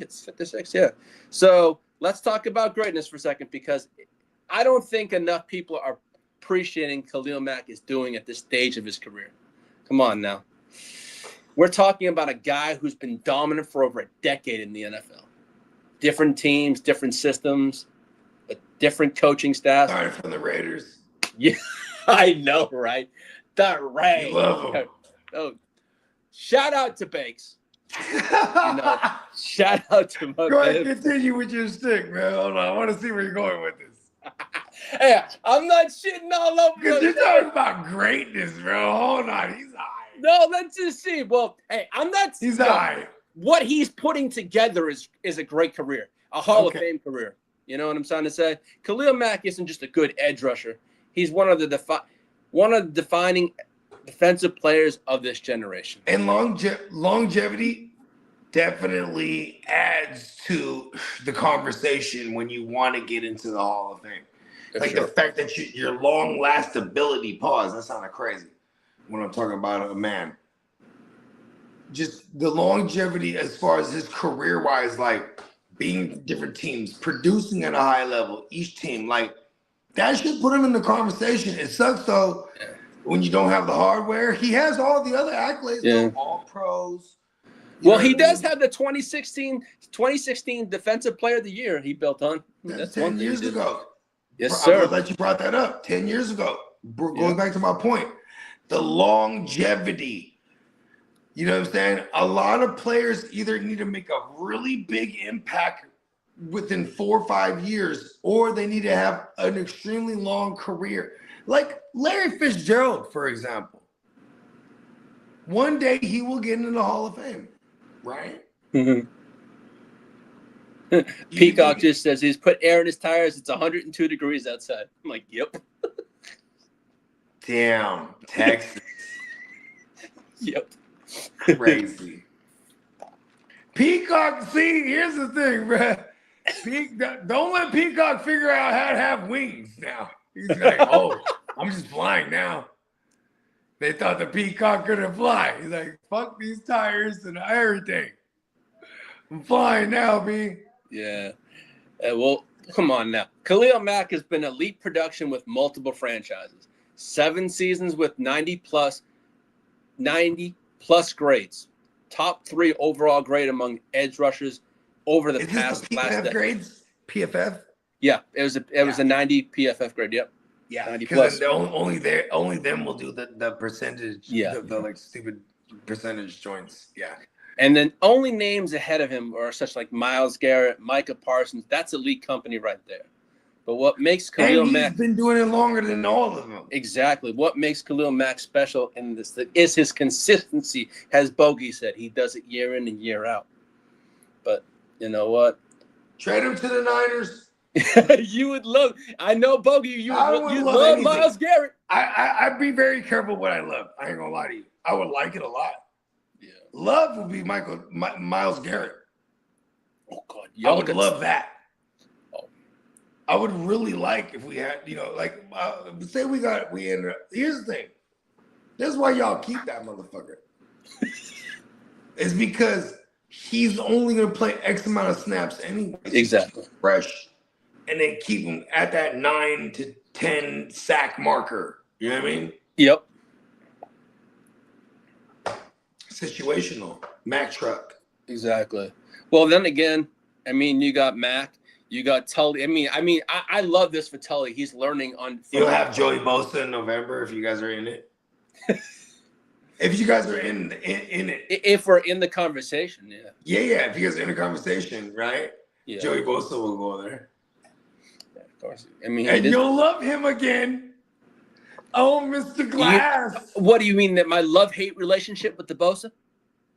S2: it's 5th or 6th, yeah. So let's talk about greatness for a second, because I don't think enough people are appreciating Khalil Mack is doing at this stage of his career. Come on now. We're talking about a guy who's been dominant for over a decade in the NFL. Different teams, different systems, different coaching staffs.
S5: Started from the Raiders.
S2: Yeah, I know, right? The Raiders.
S5: Love them.
S2: Oh, shout out to Bakes. Shout out to my
S5: Go ahead,
S2: man.
S5: continue with your stick, man. Hold on, I want to see where you're going with this.
S2: Hey, I'm not shitting all over.
S5: Because you're talking about greatness, bro. Hold on, he's high.
S2: No, let's just see. Well, hey, I'm not.
S5: He's high.
S2: What he's putting together is a great career, a Hall of Fame career. You know what I'm trying to say? Khalil Mack isn't just a good edge rusher. He's one of the defining defensive players of this generation.
S5: And longevity definitely adds to the conversation when you want to get into the Hall of Fame. Like the fact that your long lastability, that sounded crazy when I'm talking about a man. Just the longevity as far as his career-wise, like being different teams, producing at a high level, each team, like that should put him in the conversation. It sucks though when you don't have the hardware. He has all the other accolades, though, all pros.
S2: Well, he does have the 2016 Defensive Player of the Year he built on.
S5: That's 10 years ago.
S2: Yes, sir.
S5: I'm glad you brought that up. 10 years ago. Going back to my point, the longevity. You know what I'm saying? A lot of players either need to make a really big impact within 4 or 5 years, or they need to have an extremely long career. Like Larry Fitzgerald, for example. One day he will get into the Hall of Fame, right?
S2: Mm-hmm. Peacock just says he's put air in his tires. It's 102 degrees outside. I'm like, yep.
S5: Damn, Texas.
S2: Yep.
S5: Crazy. Peacock, see, here's the thing, bro. Don't let Peacock figure out how to have wings now. He's like, oh, I'm just flying now. They thought the Peacock couldn't fly. He's like, fuck these tires and everything. I'm flying now, B.
S2: Yeah. Well, come on now. Khalil Mack has been elite production with multiple franchises. 7 seasons with 90 plus grades. Top 3 overall grade among edge rushers over the past
S5: PFF
S2: last
S5: grades? PFF?
S2: Yeah, it was a 90 PFF grade. Yep.
S5: Yeah,
S2: 90 plus.
S5: only them will do the percentage.
S2: Yeah.
S5: The like stupid percentage joints. Yeah.
S2: And then only names ahead of him are such like Myles Garrett, Micah Parsons. That's elite company right there. But what makes Khalil Mack
S5: been doing it longer than all of them.
S2: Exactly. What makes Khalil Mack special in this is his consistency. As Bogey said, he does it year in and year out. But you know what?
S5: Trade him to the Niners.
S2: You would love. I know Bogey. You love
S5: anything.
S2: Myles Garrett.
S5: I'd be very careful what I love. I ain't gonna lie to you. I would like it a lot.
S2: Yeah.
S5: Love would be Myles Garrett.
S2: Oh God,
S5: I would love that. I would really like if we had, like, say we ended up. Here's the thing. This is why y'all keep that motherfucker. It's because he's only going to play X amount of snaps anyway.
S2: Exactly.
S5: Fresh. And then keep him at that 9 to 10 sack marker. You know what I mean?
S2: Yep.
S5: Situational. Mack truck.
S2: Exactly. Well, then again, I mean, you got Mack. You got Tully. I love this for Tully. He's learning on.
S5: You'll have Joey Bosa in November if you guys are in it. If you guys are in it.
S2: If we're in the conversation, yeah.
S5: Yeah. If you guys are in the conversation, right?
S2: Yeah.
S5: Joey Bosa will go there.
S2: Yeah, of course. I mean,
S5: and you'll love him again. Oh, Mr. Glass.
S2: What do you mean that my love-hate relationship with the Bosa?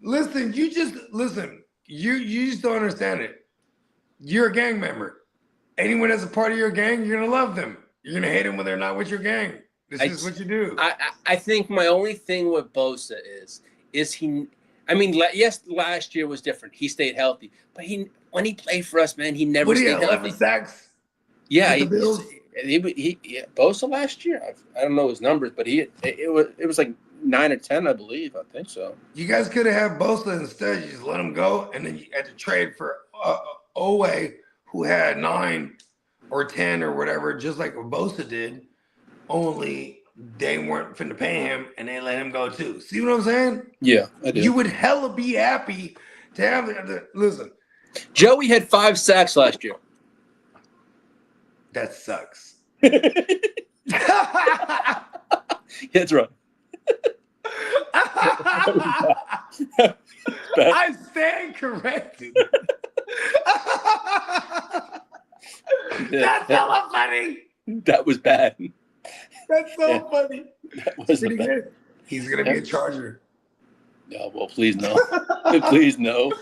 S5: Listen. You just don't understand it. You're a gang member. Anyone that's a part of your gang, you're gonna love them. You're gonna hate them when they're not with your gang. This is what you do.
S2: I think my only thing with Bosa is he. I mean, yes, last year was different. He stayed healthy, but when he played for us, man, he never stayed healthy.
S5: 11 sacks.
S2: Yeah, he Bosa last year. I don't know his numbers, but it was like 9 or 10, I believe. I think so.
S5: You guys could have had Bosa instead. You just let him go, and then you had to trade for Owe, who had 9 or 10 or whatever, just like Bosa did. Only they weren't finna pay him, and they let him go too. See what I'm saying?
S2: Yeah, I do.
S5: You would hella be happy to have the listen.
S2: Joey had 5 sacks last year.
S5: That sucks.
S2: That's right.
S5: I stand corrected. That's hella funny.
S2: That was bad.
S5: That's so funny.
S2: That was
S5: pretty good. He's gonna be a Charger.
S2: No, well, please no. Please no.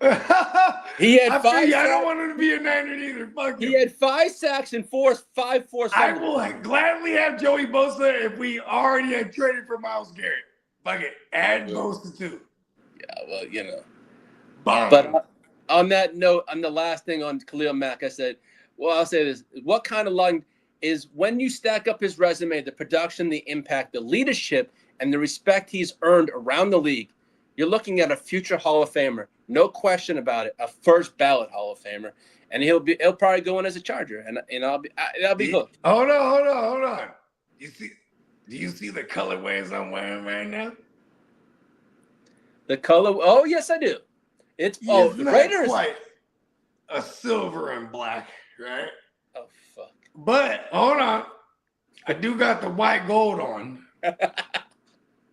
S2: He had
S5: I
S2: five.
S5: I don't want him to be a Niner either. Fuck him.
S2: He had 5 sacks and five forced
S5: I
S2: fumbles.
S5: will gladly have Joey Bosa if we already had traded for Myles Garrett. Fuck it. Add Bosa too.
S2: Yeah, well, you know.
S5: Bomb.
S2: But on that note, on the last thing on Khalil Mack, I said, well, I'll say this. What kind of luck is when you stack up his resume, the production, the impact, the leadership, and the respect he's earned around the league, you're looking at a future Hall of Famer. No question about it. A first ballot Hall of Famer. And he'll probably go in as a Charger. And I'll be hooked.
S5: Hold on. Do you see the colorways I'm wearing right now?
S2: The color, oh yes, I do. It's
S5: It's
S2: the
S5: not
S2: Raiders.
S5: quite a silver and black, right?
S2: Oh fuck.
S5: But hold on, I do got the white gold on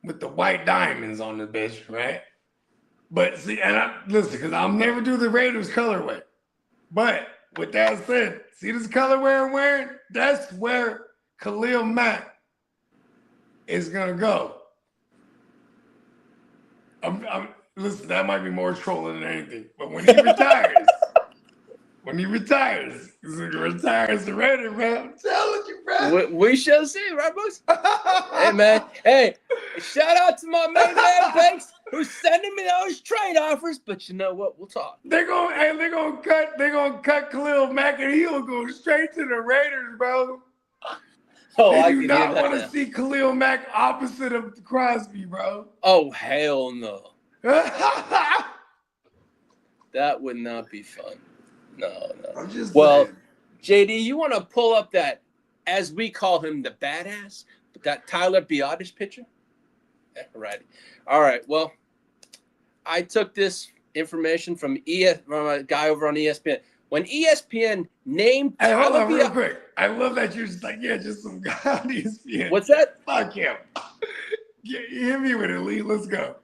S5: with the white diamonds on the bitch, right? But see, listen, because I'll never do the Raiders colorway. But with that said, see this colorway I'm wearing? That's where Khalil Mack is gonna go. Listen, that might be more trolling than anything. But when he retires, he's gonna retire as the Raider, man. I'm telling you, bro.
S2: We shall see, right, boys? Hey, man. Hey, shout out to my main man Banks, who's sending me those trade offers. But you know what? We'll talk.
S5: They're gonna cut Khalil Mack, and he'll go straight to the Raiders, bro.
S2: Oh,
S5: They
S2: I
S5: do
S2: can
S5: not
S2: hear that
S5: want to
S2: now.
S5: see Khalil Mack opposite of Crosby, bro.
S2: Oh, hell no. That would not be fun. No.
S5: I'm just
S2: Well,
S5: saying.
S2: JD, you want to pull up that, as we call him, the badass, that Tyler Biadasz picture? Yeah, right. All right. Well, I took this information from a guy over on ESPN. When ESPN named
S5: Hey, hold
S2: Tyler
S5: on real
S2: Biadasz,
S5: quick. I love that you're just like, yeah, just some guy on ESPN.
S2: what's that?
S5: Fuck him. Yeah, hit me with it, Lee. Let's go.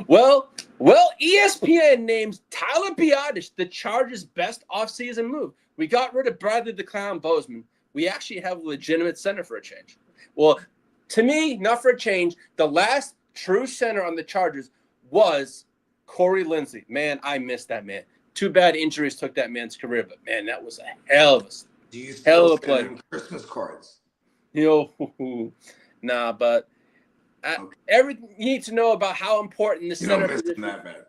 S2: Well, ESPN names Tyler Biadasz the Chargers' best offseason move. We got rid of Bradley the Clown Bozeman. We actually have a legitimate center for a change. Well, to me, not for a change, the last true center on the Chargers was Corey Linsley. Man, I miss that man. Too bad injuries took that man's career, but man, that was a hell of a
S5: Do you
S2: hell of a
S5: send
S2: play.
S5: him Christmas cards?
S2: Nah, but
S5: Okay.
S2: everything you need to know about how important the
S5: You don't
S2: center
S5: miss him
S2: position.
S5: that bad.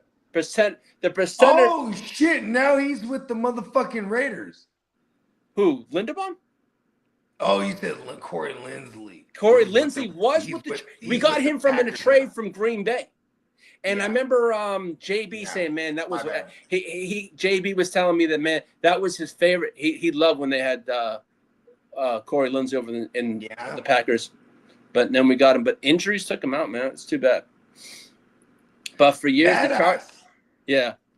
S2: The percentage.
S5: Oh shit! Now he's with the motherfucking Raiders.
S2: Who? Linderbaum?
S5: Oh, you said Corey Linsley.
S2: Corey
S5: He's with
S2: Lindsey
S5: the-
S2: was
S5: he's
S2: with the.
S5: with-
S2: We
S5: he's
S2: got
S5: with
S2: him
S5: the
S2: from in a
S5: Packers
S2: trade
S5: now.
S2: from Green Bay, and I
S5: Yeah.
S2: remember JB
S5: Yeah.
S2: saying, "Man, that was
S5: My bad.
S2: he JB was telling me that man that was his favorite. He loved when they had Corey Lindsey over in
S5: Yeah.
S2: the Packers, but then we got him. But injuries took him out, man. It's too bad. But for years,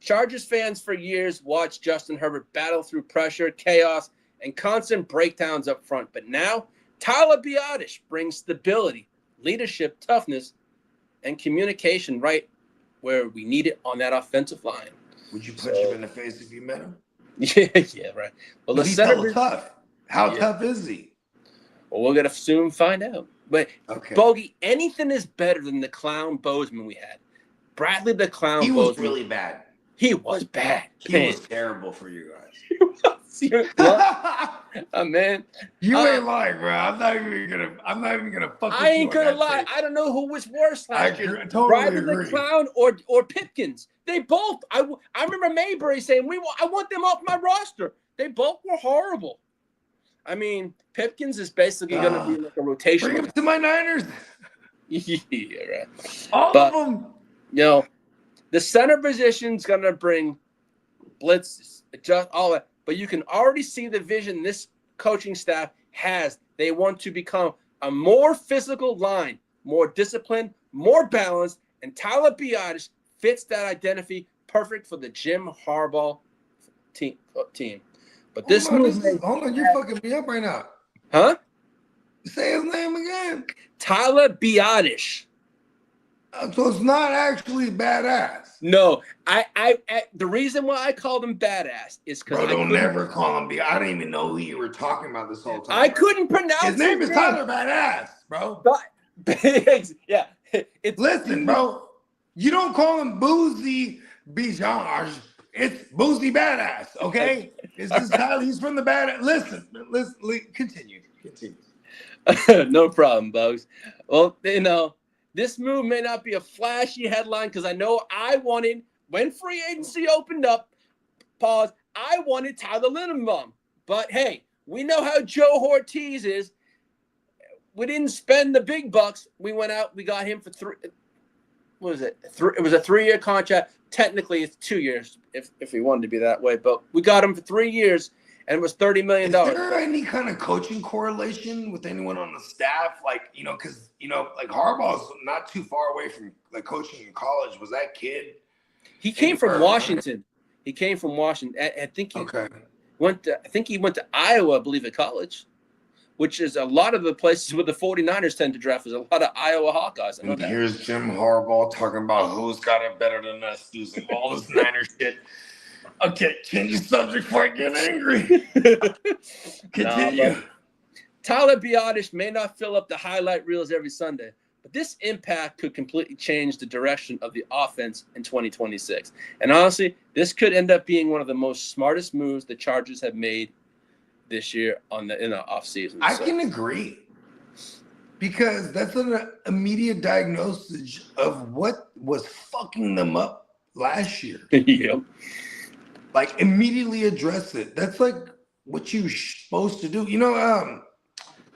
S2: Chargers fans for years watched Justin Herbert battle through pressure, chaos, and constant breakdowns up front. But now, Tyler Biadasz brings stability, leadership, toughness, and communication right where we need it on that offensive line.
S5: Would you punch him in the face if you met him?
S2: Yeah, right. Well, the
S5: He's
S2: center.
S5: hella tough. How
S2: Yeah.
S5: tough is he?
S2: Well, we're gonna soon find out. But
S5: Okay.
S2: Bogey, anything is better than the clown Bozeman we had. Bradley the clown.
S5: He was
S2: Bozeman.
S5: really bad.
S2: He was bad.
S5: He was terrible for you guys.
S2: Man.
S5: You ain't lying, bro. I'm not even gonna fuck with
S2: I ain't
S5: you on
S2: gonna
S5: that
S2: lie.
S5: tape.
S2: I don't know who was worse last year.
S5: totally
S2: Bradley
S5: agree.
S2: the Clown or Pipkins. They both. I remember Mayberry saying I want them off my roster. They both were horrible. I mean, Pipkins is basically going to be like a
S5: Bring
S2: rotation.
S5: him to my Niners.
S2: Yeah, right.
S5: All
S2: But-
S5: of them.
S2: You know, the center position's going to bring blitzes, adjust all that. But you can already see the vision this coaching staff has. They want to become a more physical line, more disciplined, more balanced, and Tyler Biadasz fits that identity perfect for the Jim Harbaugh team. But this move,
S5: Hold on, you're fucking me up right now.
S2: huh?
S5: Say his name again.
S2: Tyler Biadasz.
S5: So it's not actually badass.
S2: No, I the reason why I called him badass is because
S5: Bro, don't never call him. I didn't even know who you were talking about this whole time.
S2: I couldn't pronounce
S5: His name is Tyler Badass, bro.
S2: But yeah, it's
S5: Listen, bro. You don't call him Boozy Biadasz. It's Boozy Biadasz, okay? It's just how he's from the bad. Listen, continue.
S2: No problem, Bugs. Well, this move may not be a flashy headline because I know I wanted, when free agency opened up, pause, I wanted Tyler Linderbaum. But hey, we know how Joe Ortiz is. We didn't spend the big bucks. We went out, we got him for it was a 3-year contract. Technically, it's 2 years if we wanted to be that way, but we got him for 3 years, and it was $30 million.
S5: Is there any kind of coaching correlation with anyone on the staff? Like, because, like Harbaugh's not too far away from like coaching in college. Was that kid?
S2: He came from Washington. He came from Washington. I think he went to Iowa, I believe, at college, which is a lot of the places where the 49ers tend to draft. There's a lot of Iowa Hawkeyes.
S5: And here's Jim Harbaugh talking about who's got it better than us, using all this Niners shit. Okay, change the subject before I get angry. Continue.
S2: Tyler Biadasz may not fill up the highlight reels every Sunday, but this impact could completely change the direction of the offense in 2026. And honestly, this could end up being one of the most smartest moves the Chargers have made this year in the offseason.
S5: I can agree, because that's an immediate diagnosis of what was fucking them up last year.
S2: Yep.
S5: Like, immediately address it. That's like what you're supposed to do.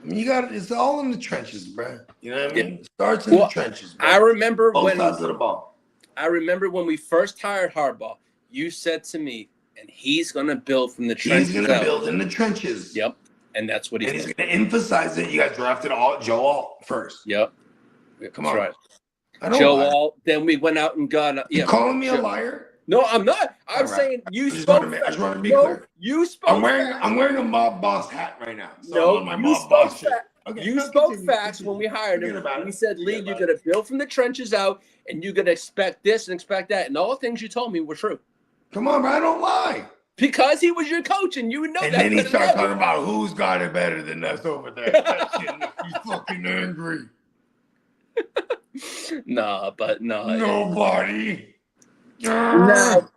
S5: It's all in the trenches, bro. You know what I mean? It starts in the trenches, bro.
S2: I remember
S5: both sides of the ball.
S2: I remember when we first hired Harbaugh, you said to me, and he's going to build from the trenches.
S5: He's going to build in the trenches.
S2: Yep. And that's what he's
S5: going to emphasize it. You got drafted Joe Alt first.
S2: Yep.
S5: Come on.
S2: Right. Joe Alt. Then we went out and got.
S5: You calling me a liar?
S2: No, I'm not. I'm saying you spoke.
S5: I just want to be clear.
S2: You spoke.
S5: I'm wearing a mob boss hat right now.
S2: So you spoke facts. Okay, you spoke facts when we hired him. We said, Lee, you're going to build from the trenches out, and you're going to expect this and expect that. And all the things you told me were true.
S5: Come on, bro. I don't lie.
S2: Because he was your coach, and you would know
S5: and
S2: that.
S5: And then he started talking about who's got it better than us over there. That shit makes me fucking angry.
S2: No.
S5: Nobody.
S2: Now,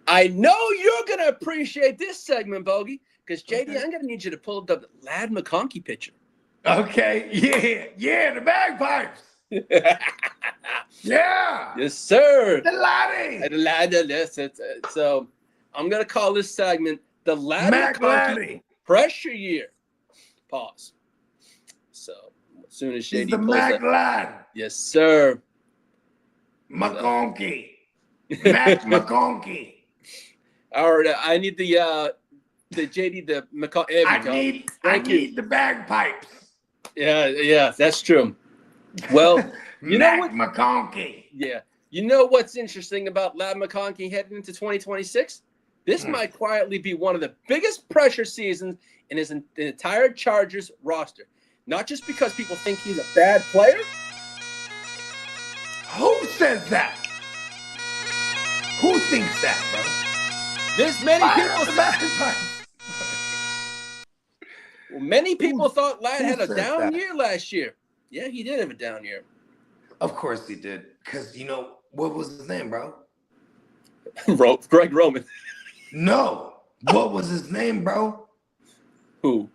S2: I know you're going to appreciate this segment, Bogey, because, JD, I'm going to need you to pull up the Ladd McConkey picture. Okay.
S5: Yeah, the bagpipes. Yeah.
S2: Yes, sir.
S5: The Laddie.
S2: So I'm going to call this segment the Ladd McConkey pressure year. Pause. So as soon as JD
S5: the
S2: pulls
S5: Mack
S2: that.
S5: Ladd.
S2: Yes, sir.
S5: McConkey. Mack McConkey.
S2: All right, I need the JD, the McConkey.
S5: I need the bagpipes.
S2: Yeah, that's true. Well, you know what?
S5: McConkey.
S2: Yeah. You know what's interesting about Ladd McConkey heading into 2026? This might quietly be one of the biggest pressure seasons in his entire Chargers roster. Not just because people think he's a bad player.
S5: Who says that? Who thinks that, bro?
S2: There's many people. Many people thought Ladd had a down year last year. Yeah, he did have a down year.
S5: Of course he did. Because, what was his name, bro?
S2: Greg Roman.
S5: No. What was his name, bro?
S2: Who?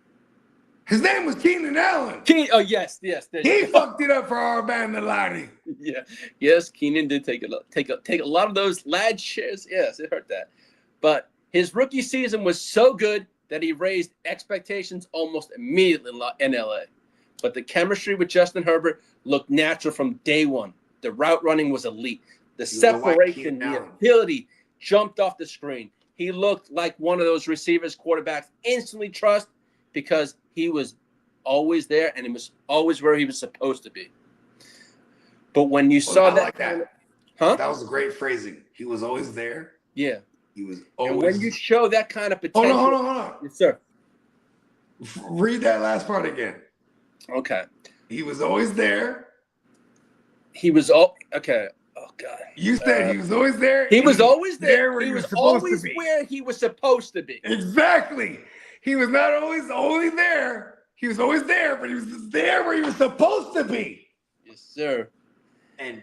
S5: His name was Keenan Allen.
S2: Yes.
S5: He fucked it up for our band, the Laddie.
S2: Yeah. Yes, Keenan did take a lot of those Ladd shares. Yes, it hurt that. But his rookie season was so good that he raised expectations almost immediately in LA. But the chemistry with Justin Herbert looked natural from day one. The route running was elite. The separation, the ability jumped off the screen. He looked like one of those receivers quarterbacks instantly trust because he was always there and he was always where he was supposed to be. But when you saw that,
S5: that was a great phrasing. He was always there.
S2: Yeah.
S5: He was always.
S2: And when you show that kind of potential.
S5: Hold on.
S2: Yes, sir.
S5: Read that last part again.
S2: Okay.
S5: He was always there.
S2: Okay. Oh God.
S5: You said he was always there.
S2: He was always there.
S5: Where
S2: he was always where he was supposed to be.
S5: Exactly. He was not always only there. He was always there, but he was there where he was supposed to be.
S2: Yes, sir.
S5: And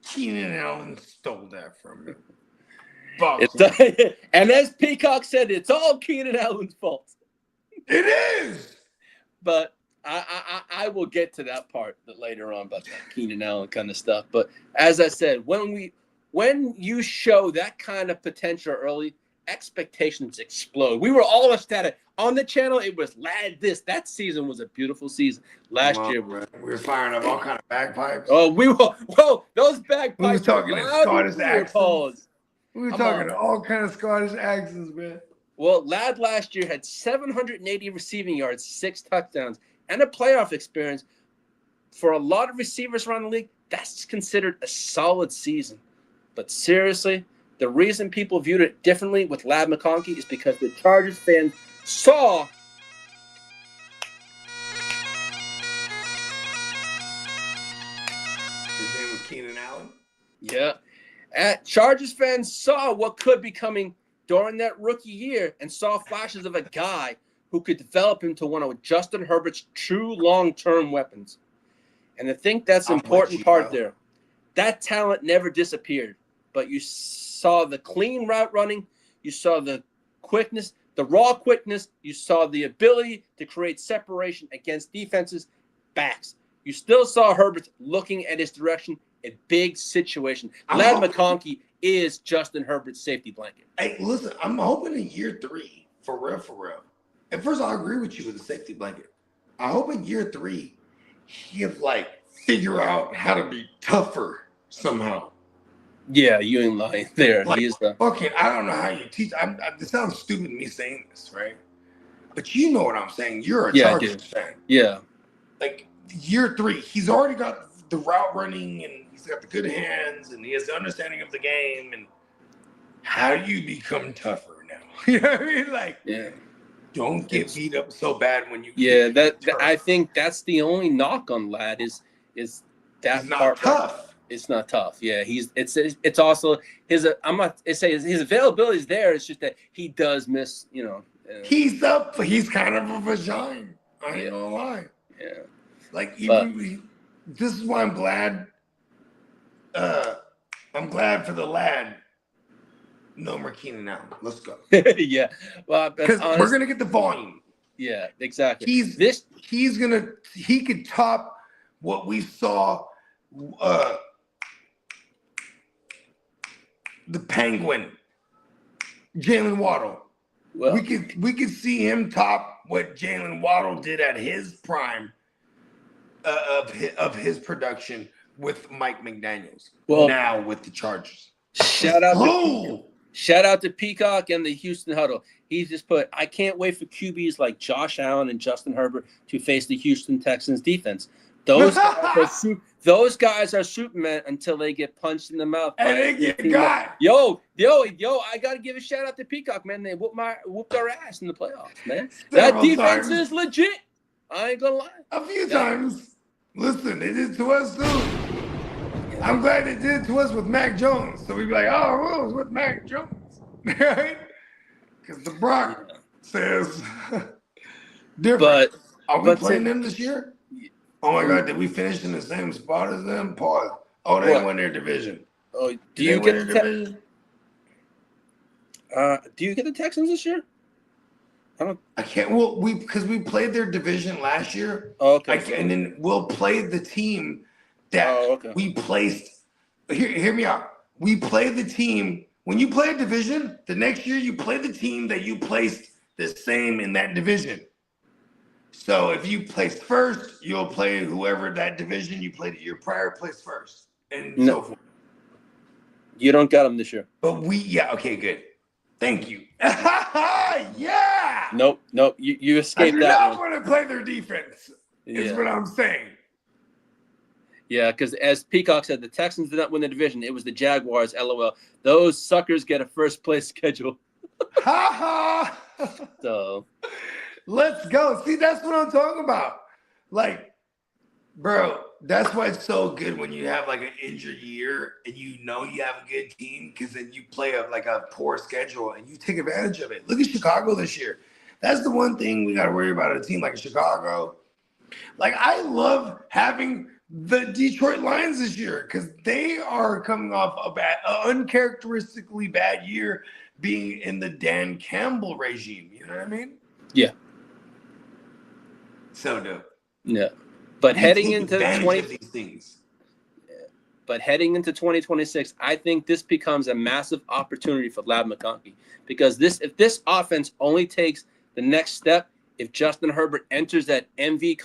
S5: Keenan Allen stole that from him.
S2: And as Peacock said, it's all Keenan Allen's fault.
S5: It is.
S2: But I will get to that part later on about that Keenan Allen kind of stuff. But as I said, when you show that kind of potential early, expectations explode. We were all ecstatic. On the channel, it was Ladd this. That season was a beautiful season. Last year.
S5: We were firing up all kind of bagpipes.
S2: Oh, those bagpipes.
S5: We were talking Scottish accents. We were talking
S2: on.
S5: all kind of Scottish accents, man.
S2: Well, Ladd last year had 780 receiving yards, 6 touchdowns, and a playoff experience. For a lot of receivers around the league, that's considered a solid season. But seriously, the reason people viewed it differently with Ladd McConkey is because the Chargers fans saw
S5: his name was Keenan Allen.
S2: Yeah. Chargers fans saw what could be coming during that rookie year and saw flashes of a guy who could develop into one of Justin Herbert's true long-term weapons. And I think that's an important part there. That talent never disappeared, but you saw the clean route running, you saw the quickness, the raw quickness, you saw the ability to create separation against defenses, backs. You still saw Herbert looking at his direction in big situation. Ladd McConkey is Justin Herbert's safety blanket.
S5: Hey, listen, I'm hoping in year 3, for real. At first, I agree with you with the safety blanket. I hope in year 3, he'll figure out how to be tougher somehow.
S2: Yeah, you ain't lying there.
S5: Okay, I don't know how you teach. It sounds stupid me saying this, right? But you know what I'm saying. You're a Chargers fan.
S2: Yeah.
S5: Year 3, he's already got the route running and he's got the good hands and he has the understanding of the game. And how do you become tougher now? You know what I mean? Don't get beat up so bad when you.
S2: Yeah, I think that's the only knock on Ladd is that
S5: he's not
S2: part.
S5: Tough.
S2: It's not tough. Yeah, it's also his. I'm not saying his availability is there. It's just that he does miss.
S5: He's kind of a vagina. I ain't gonna lie.
S2: Yeah.
S5: This is why I'm glad. I'm glad for the Ladd. No more Keenan Allen. Let's go.
S2: Yeah. Well,
S5: because we're gonna get the volume.
S2: Yeah, exactly.
S5: He could top what we saw. The Penguin, Jalen Waddle.
S2: Well,
S5: we could see him top what Jalen Waddle did at his prime of his production with Mike McDaniels.
S2: Well,
S5: now with the Chargers.
S2: Shout out to Peacock and the Houston Huddle. He's just put, I can't wait for QBs like Josh Allen and Justin Herbert to face the Houston Texans defense. Those guys are Superman until they get punched in the mouth.
S5: And they get got.
S2: Yo, I got to give a shout out to Peacock, man. They whooped our ass in the playoffs, man. That defense is legit. I ain't going to lie.
S5: A few times. Listen, they did it to us, too. I'm glad they did it to us with Mac Jones. So we'd be like, oh, it was with Mac Jones. Right? Because the Brock says different.
S2: But
S5: are we playing them this year? Oh my God, did we finish in the same spot as them? Pause. Oh, they won their division.
S2: Oh, do you get the division? Do you get the Texans this year?
S5: I can't. Well, because we played their division last year.
S2: Oh, okay.
S5: And then we'll play the team that we placed. Hear me out. We play the team. When you play a division, the next year you play the team that you placed the same in that division. So if you placed first, you'll play whoever that division you played the year prior placed first, and so forth.
S2: You don't got them this year.
S5: But okay, good. Thank you. Yeah.
S2: Nope. You escaped that.
S5: I do not want to play their defense. Is what I'm saying.
S2: Yeah, because as Peacock said, the Texans did not win the division. It was the Jaguars. LOL. Those suckers get a first place schedule. So.
S5: Let's go. See, that's what I'm talking about. Bro, that's why it's so good when you have an injured year and you have a good team, because then you play a poor schedule and you take advantage of it. Look at Chicago this year. That's the one thing we got to worry about a team like Chicago. I love having the Detroit Lions this year because they are coming off an uncharacteristically bad year being in the Dan Campbell regime. You know what I mean?
S2: Yeah.
S5: So dope.
S2: Yeah. But heading into
S5: these things.
S2: But heading into 2026, I think this becomes a massive opportunity for Ladd McConkey because if this offense only takes the next step, if Justin Herbert enters that MVP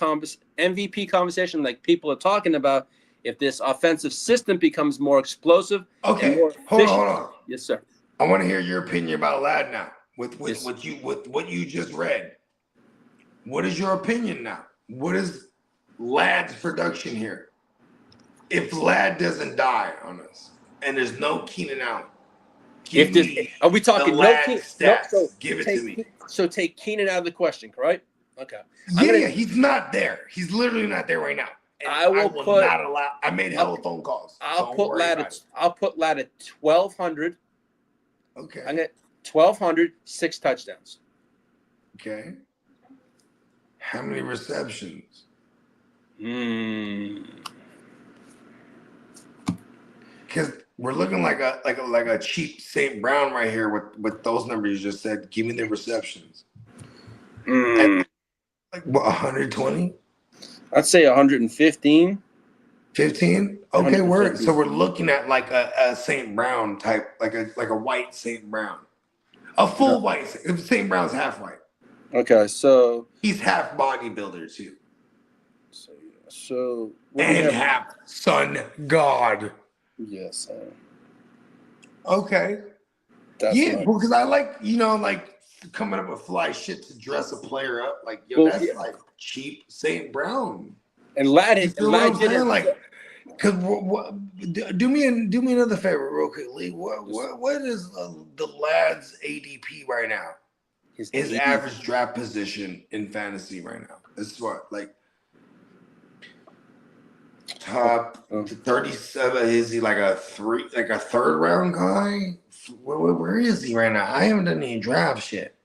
S2: conversation like people are talking about, if this offensive system becomes more explosive,
S5: okay,
S2: more
S5: hold on.
S2: Yes, sir.
S5: I want to hear your opinion about Ladd now. With what you just read, what is your opinion now? What is Ladd's production here? If Ladd doesn't die on us and there's no Keenan Allen,
S2: are we talking
S5: no stats? No, give it to me.
S2: So take Keenan out of the question, right? Okay.
S5: Yeah, he's not there. He's literally not there right now. I will not allow. I made hella phone calls.
S2: I'll put Ladd at 1,200.
S5: Okay.
S2: I'm at 1,200, 6 touchdowns.
S5: Okay. How many receptions? Because we're looking like a cheap St. Brown right here with those numbers you just said. Give me the receptions. Like what, 120?
S2: I'd say 115.
S5: 15? Okay, we're looking at like a St. Brown type, like a white St. Brown. A full white. St. Brown's half white.
S2: Okay, so
S5: he's half bodybuilder too.
S2: So
S5: and half sun god.
S2: Yes.
S5: Okay. Because I like, coming up with fly shit to dress a player up. Like, that's like cheap St. Brown.
S2: And Ladd did it.
S5: Like, because do me another favor real quickly. What is the Ladd's ADP right now? His average draft position in fantasy right now. This is what, like, top 37. Is he like a third round guy? Where is he right now? I haven't done any draft shit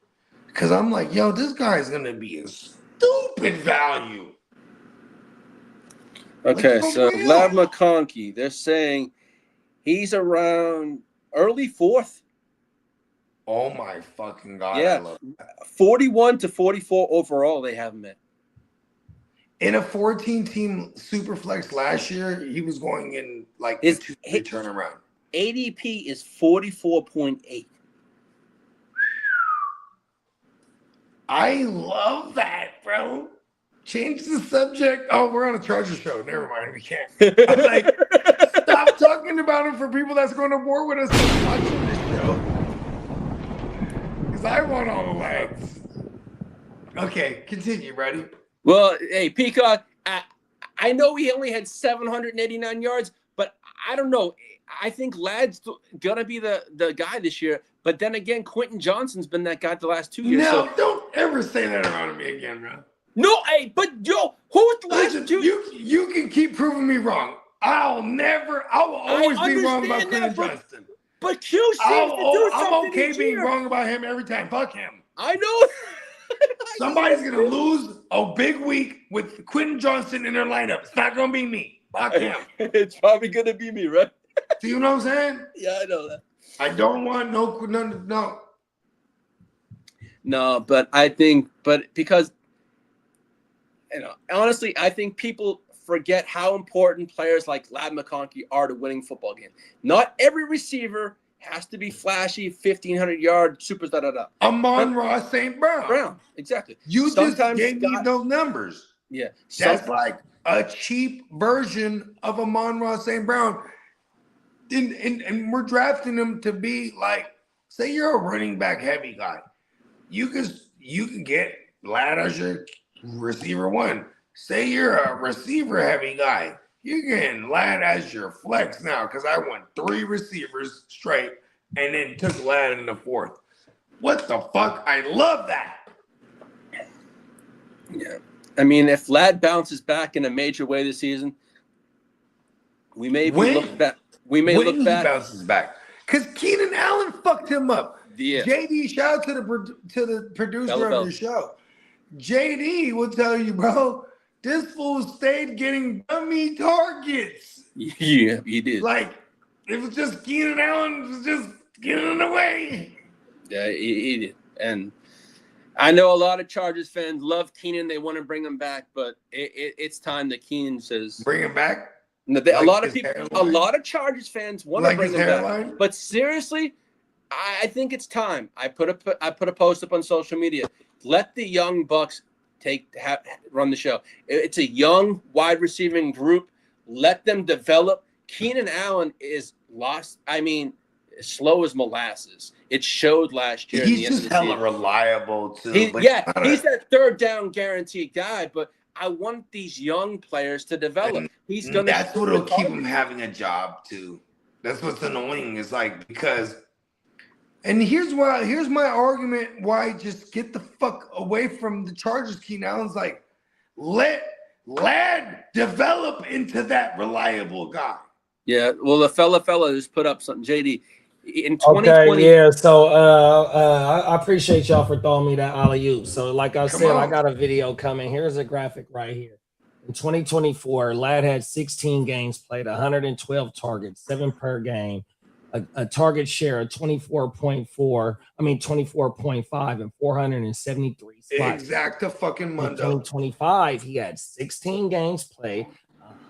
S5: because I'm like, this guy's gonna be a stupid value.
S2: Okay, so Ladd McConkey, they're saying he's around early 4th.
S5: Oh my fucking god!
S2: Yeah,
S5: I love that. 41
S2: to 44 overall. They have him at.
S5: In a 14-team Superflex last year, he was going in like his 2-3 turnaround.
S2: ADP is 44.8.
S5: I love that, bro. Change the subject. Oh, we're on a Charger show. Never mind, we can't. I'm like, stop talking about him for people that's going to war with us and watching this show. Because I want all the legs. Okay, continue, buddy.
S2: Well, hey, Peacock, I know he only had 789 yards, but I don't know. I think Ladd's going to be the guy this year. But then again, Quentin Johnson's been that guy the last 2 years.
S5: No, don't ever say that around me again, bro.
S2: No, hey, but who's the last 2?
S5: You can keep proving me wrong. I will always be wrong about Quentin Johnston.
S2: But Q seems to do something.
S5: I'm okay being wrong about him every time. Fuck him.
S2: I know.
S5: Somebody's going to lose a big week with Quentin Johnston in their lineup. It's not going to be me. Fuck him.
S2: It's probably going to be me, right?
S5: See what I'm saying?
S2: Yeah, I know that.
S5: I don't want no.
S2: No, but I think, because, honestly, I think people forget how important players like Ladd McConkey are to winning football games. Not every receiver has to be flashy, 1,500-yard super da-da-da.
S5: Amon-Ra St. Brown.
S2: Exactly.
S5: You sometimes just gave me those numbers.
S2: Yeah.
S5: That's like a cheap version of Amon-Ra St. Brown. And we're drafting him to be like, say you're a running back heavy guy. You can get Ladd as your receiver 1. Say you're a receiver heavy guy. You're getting Ladd as your flex now because I went 3 receivers straight and then took Ladd in the 4th. What the fuck? I love that.
S2: Yeah. I mean, if Ladd bounces back in a major way this season, we may look back. He
S5: bounces back because Keenan Allen fucked him up.
S2: Yeah.
S5: JD, shout out to the producer of the show. JD will tell you, bro, This fool stayed getting dummy targets.
S2: Yeah, he did.
S5: Like, it was just Keenan Allen was just getting in the way.
S2: Yeah, he did. And I know a lot of Chargers fans love Keenan. They want to bring him back, but it's time that Keenan says
S5: Bring him back.
S2: No, a lot of Chargers fans want to bring him back. But seriously, I think it's time. I put a post up on social media. Let the young bucks run the show. It's a young wide receiving group. Let them develop. Keenan Allen is lost. I mean, slow as molasses. It showed last year.
S5: He's just hella reliable too.
S2: He's that third down guaranteed guy, but I want these young players to develop.
S5: That's what'll keep him having a job too. That's what's annoying. Is like because, and here's my argument why just get the fuck away from the Chargers. Keenan Allen's like, let Ladd develop into that reliable guy.
S2: Yeah, well, the fella just put up something, JD. In 2020,
S4: okay, yeah. So I appreciate y'all for throwing me that alley-oop. So like I said, I got a video coming. Here's a graphic right here. In 2024, Ladd had 16 games played, 112 targets, 7 per game, a target share of 24.5, and 473 spots.
S5: Exacta fucking mundo.
S4: In 2025, he had 16 games played,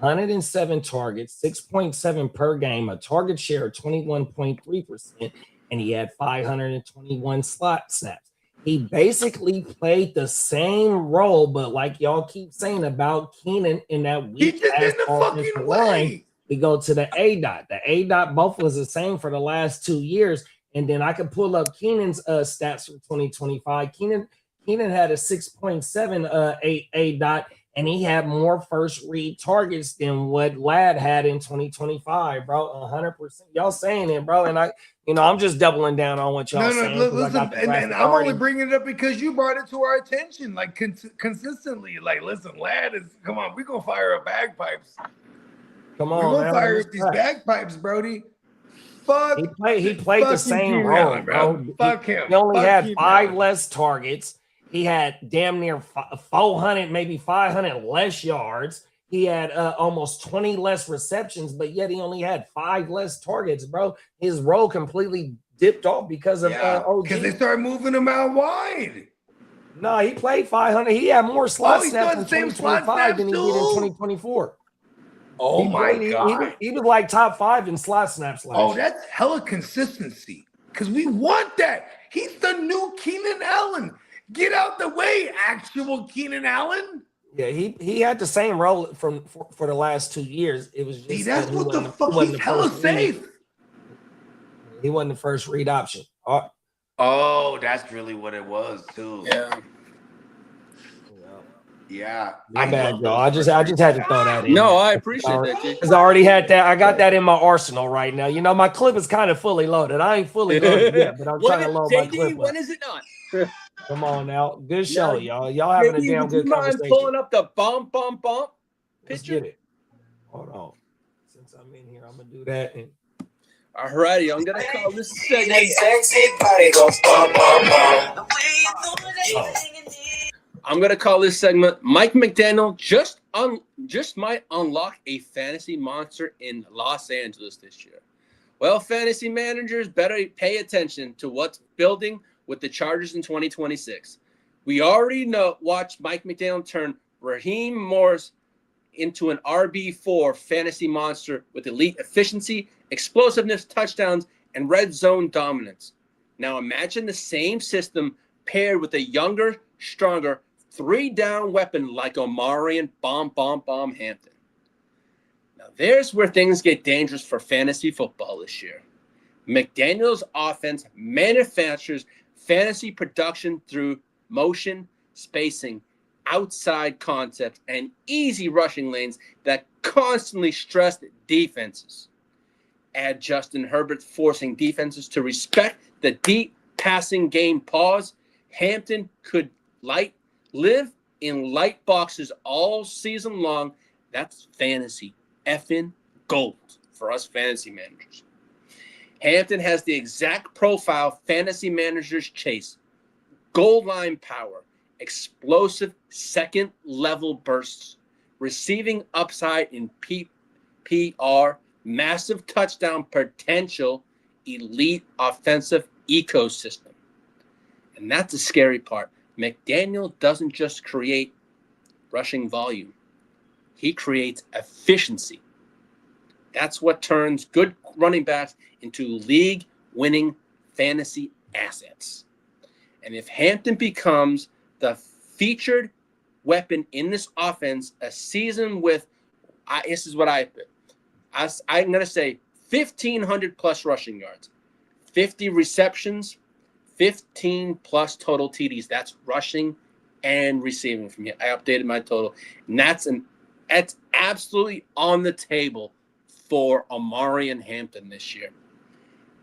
S4: 107 targets, 6.7 per game, a target share of 21.3%, and he had 521 slot snaps. He basically played the same role, but like y'all keep saying about Keenan in that weak ass offensive line, we go to the A dot. The A dot both was the same for the last 2 years, and then I could pull up Keenan's stats for 2025. Keenan had a 6.7 A dot. And he had more first read targets than what Ladd had in 2025, bro. 100%. Y'all saying it, bro. And I'm just doubling down on what y'all saying.
S5: Listen, and I'm only bringing it up because you brought it to our attention, like consistently. Like, listen, Ladd is, come on, we're gonna fire up bagpipes.
S4: Come on,
S5: we're gonna fire up these bagpipes, Brody. Fuck.
S4: He played the same role, bro.
S5: Fuck him.
S4: He only had 5 less targets. He had damn near 400, maybe 500 less yards. He had almost 20 less receptions, but yet he only had 5 less targets, bro. His role completely dipped off because of OG.
S5: Because they started moving him out wide.
S4: No, he played 500. He had more slot snaps in 2025 than he did in 2024.
S5: Oh my God.
S4: He was like top 5 in slot snaps last year.
S5: That's hella consistency. Because we want that. He's the new Keenan Allen. Get out the way, actual Keenan Allen.
S4: Yeah, he had the same role for the last 2 years. It was just
S5: that's what the fuck. He's hella safe.
S4: He wasn't the first read option.
S5: Oh, that's really what it was too. Yeah.
S4: My bad, y'all. I just had to throw that in.
S2: No, I appreciate that,
S4: because I already had that. I got that in my arsenal right now. You know, my clip is kind of fully loaded. I ain't fully loaded yet, but I'm trying to load my clip.
S2: When is it not?
S4: Come on now. Good show, y'all. Y'all having a damn good conversation.
S2: Mind pulling up the bump picture?
S4: Let's get it. Hold on. Since I'm in here, I'm going to do that. And
S2: all righty, I'm going to call this segment. I'm going to call this segment Mike McDaniel just might unlock a fantasy monster in Los Angeles this year. Well, fantasy managers better pay attention to what's building with the Chargers in 2026. We already watched Mike McDaniel turn Raheem Morris into an RB4 fantasy monster with elite efficiency, explosiveness, touchdowns, and red zone dominance. Now imagine the same system paired with a younger, stronger, 3-down weapon like Omarion Hampton. Now there's where things get dangerous for fantasy football this year. McDaniel's offense manufactures fantasy production through motion, spacing, outside concepts, and easy rushing lanes that constantly stress defenses. Add Justin Herbert forcing defenses to respect the deep passing game pause. Hampton could live in light boxes all season long. That's fantasy effing gold for us fantasy managers. Hampton has the exact profile fantasy managers chase. Goal line power, explosive second-level bursts, receiving upside in PPR, massive touchdown potential, elite offensive ecosystem. And that's the scary part. McDaniel doesn't just create rushing volume. He creates efficiency. That's what turns good running backs into league-winning fantasy assets. And if Hampton becomes the featured weapon in this offense, a season with, this is what I'm going to say, 1,500 plus rushing yards, 50 receptions, 15 plus total TDs. That's rushing and receiving from here. I updated my total. And that's absolutely on the table for Omarion Hampton this year.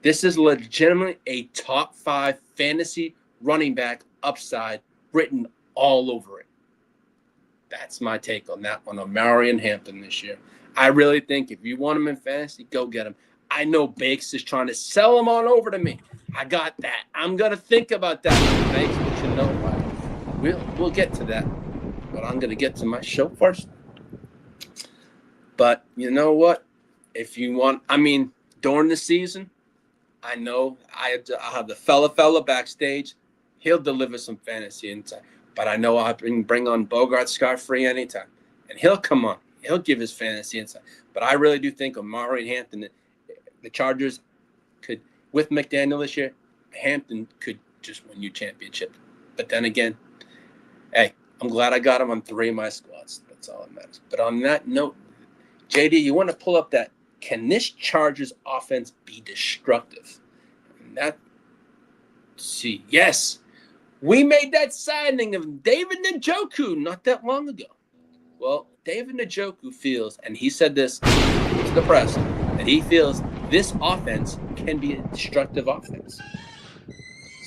S2: This is legitimately a top 5 fantasy running back upside written all over it. That's my take on that one, Omarion Hampton this year. I really think if you want him in fantasy, go get him. I know Bakes is trying to sell him on over to me. I got that. I'm going to think about that, Bakes, but you know what? We'll get to that. But I'm going to get to my show first. But you know what? If you want, during the season, I know I have the fella backstage. He'll deliver some fantasy insight. But I know I'll bring on Bogart Scott-free anytime. And he'll come on. He'll give his fantasy insight. But I really do think Omarion Hampton, the Chargers could, with McDaniel this year, Hampton could just win you championship. But then again, hey, I'm glad I got him on 3 of my squads. That's all that matters. But on that note, JD, you want to pull up that, can this Chargers offense be destructive? And that, see, yes. We made that signing of David Njoku not that long ago. Well, David Njoku feels, and he said this to the press, that he feels this offense can be a destructive offense.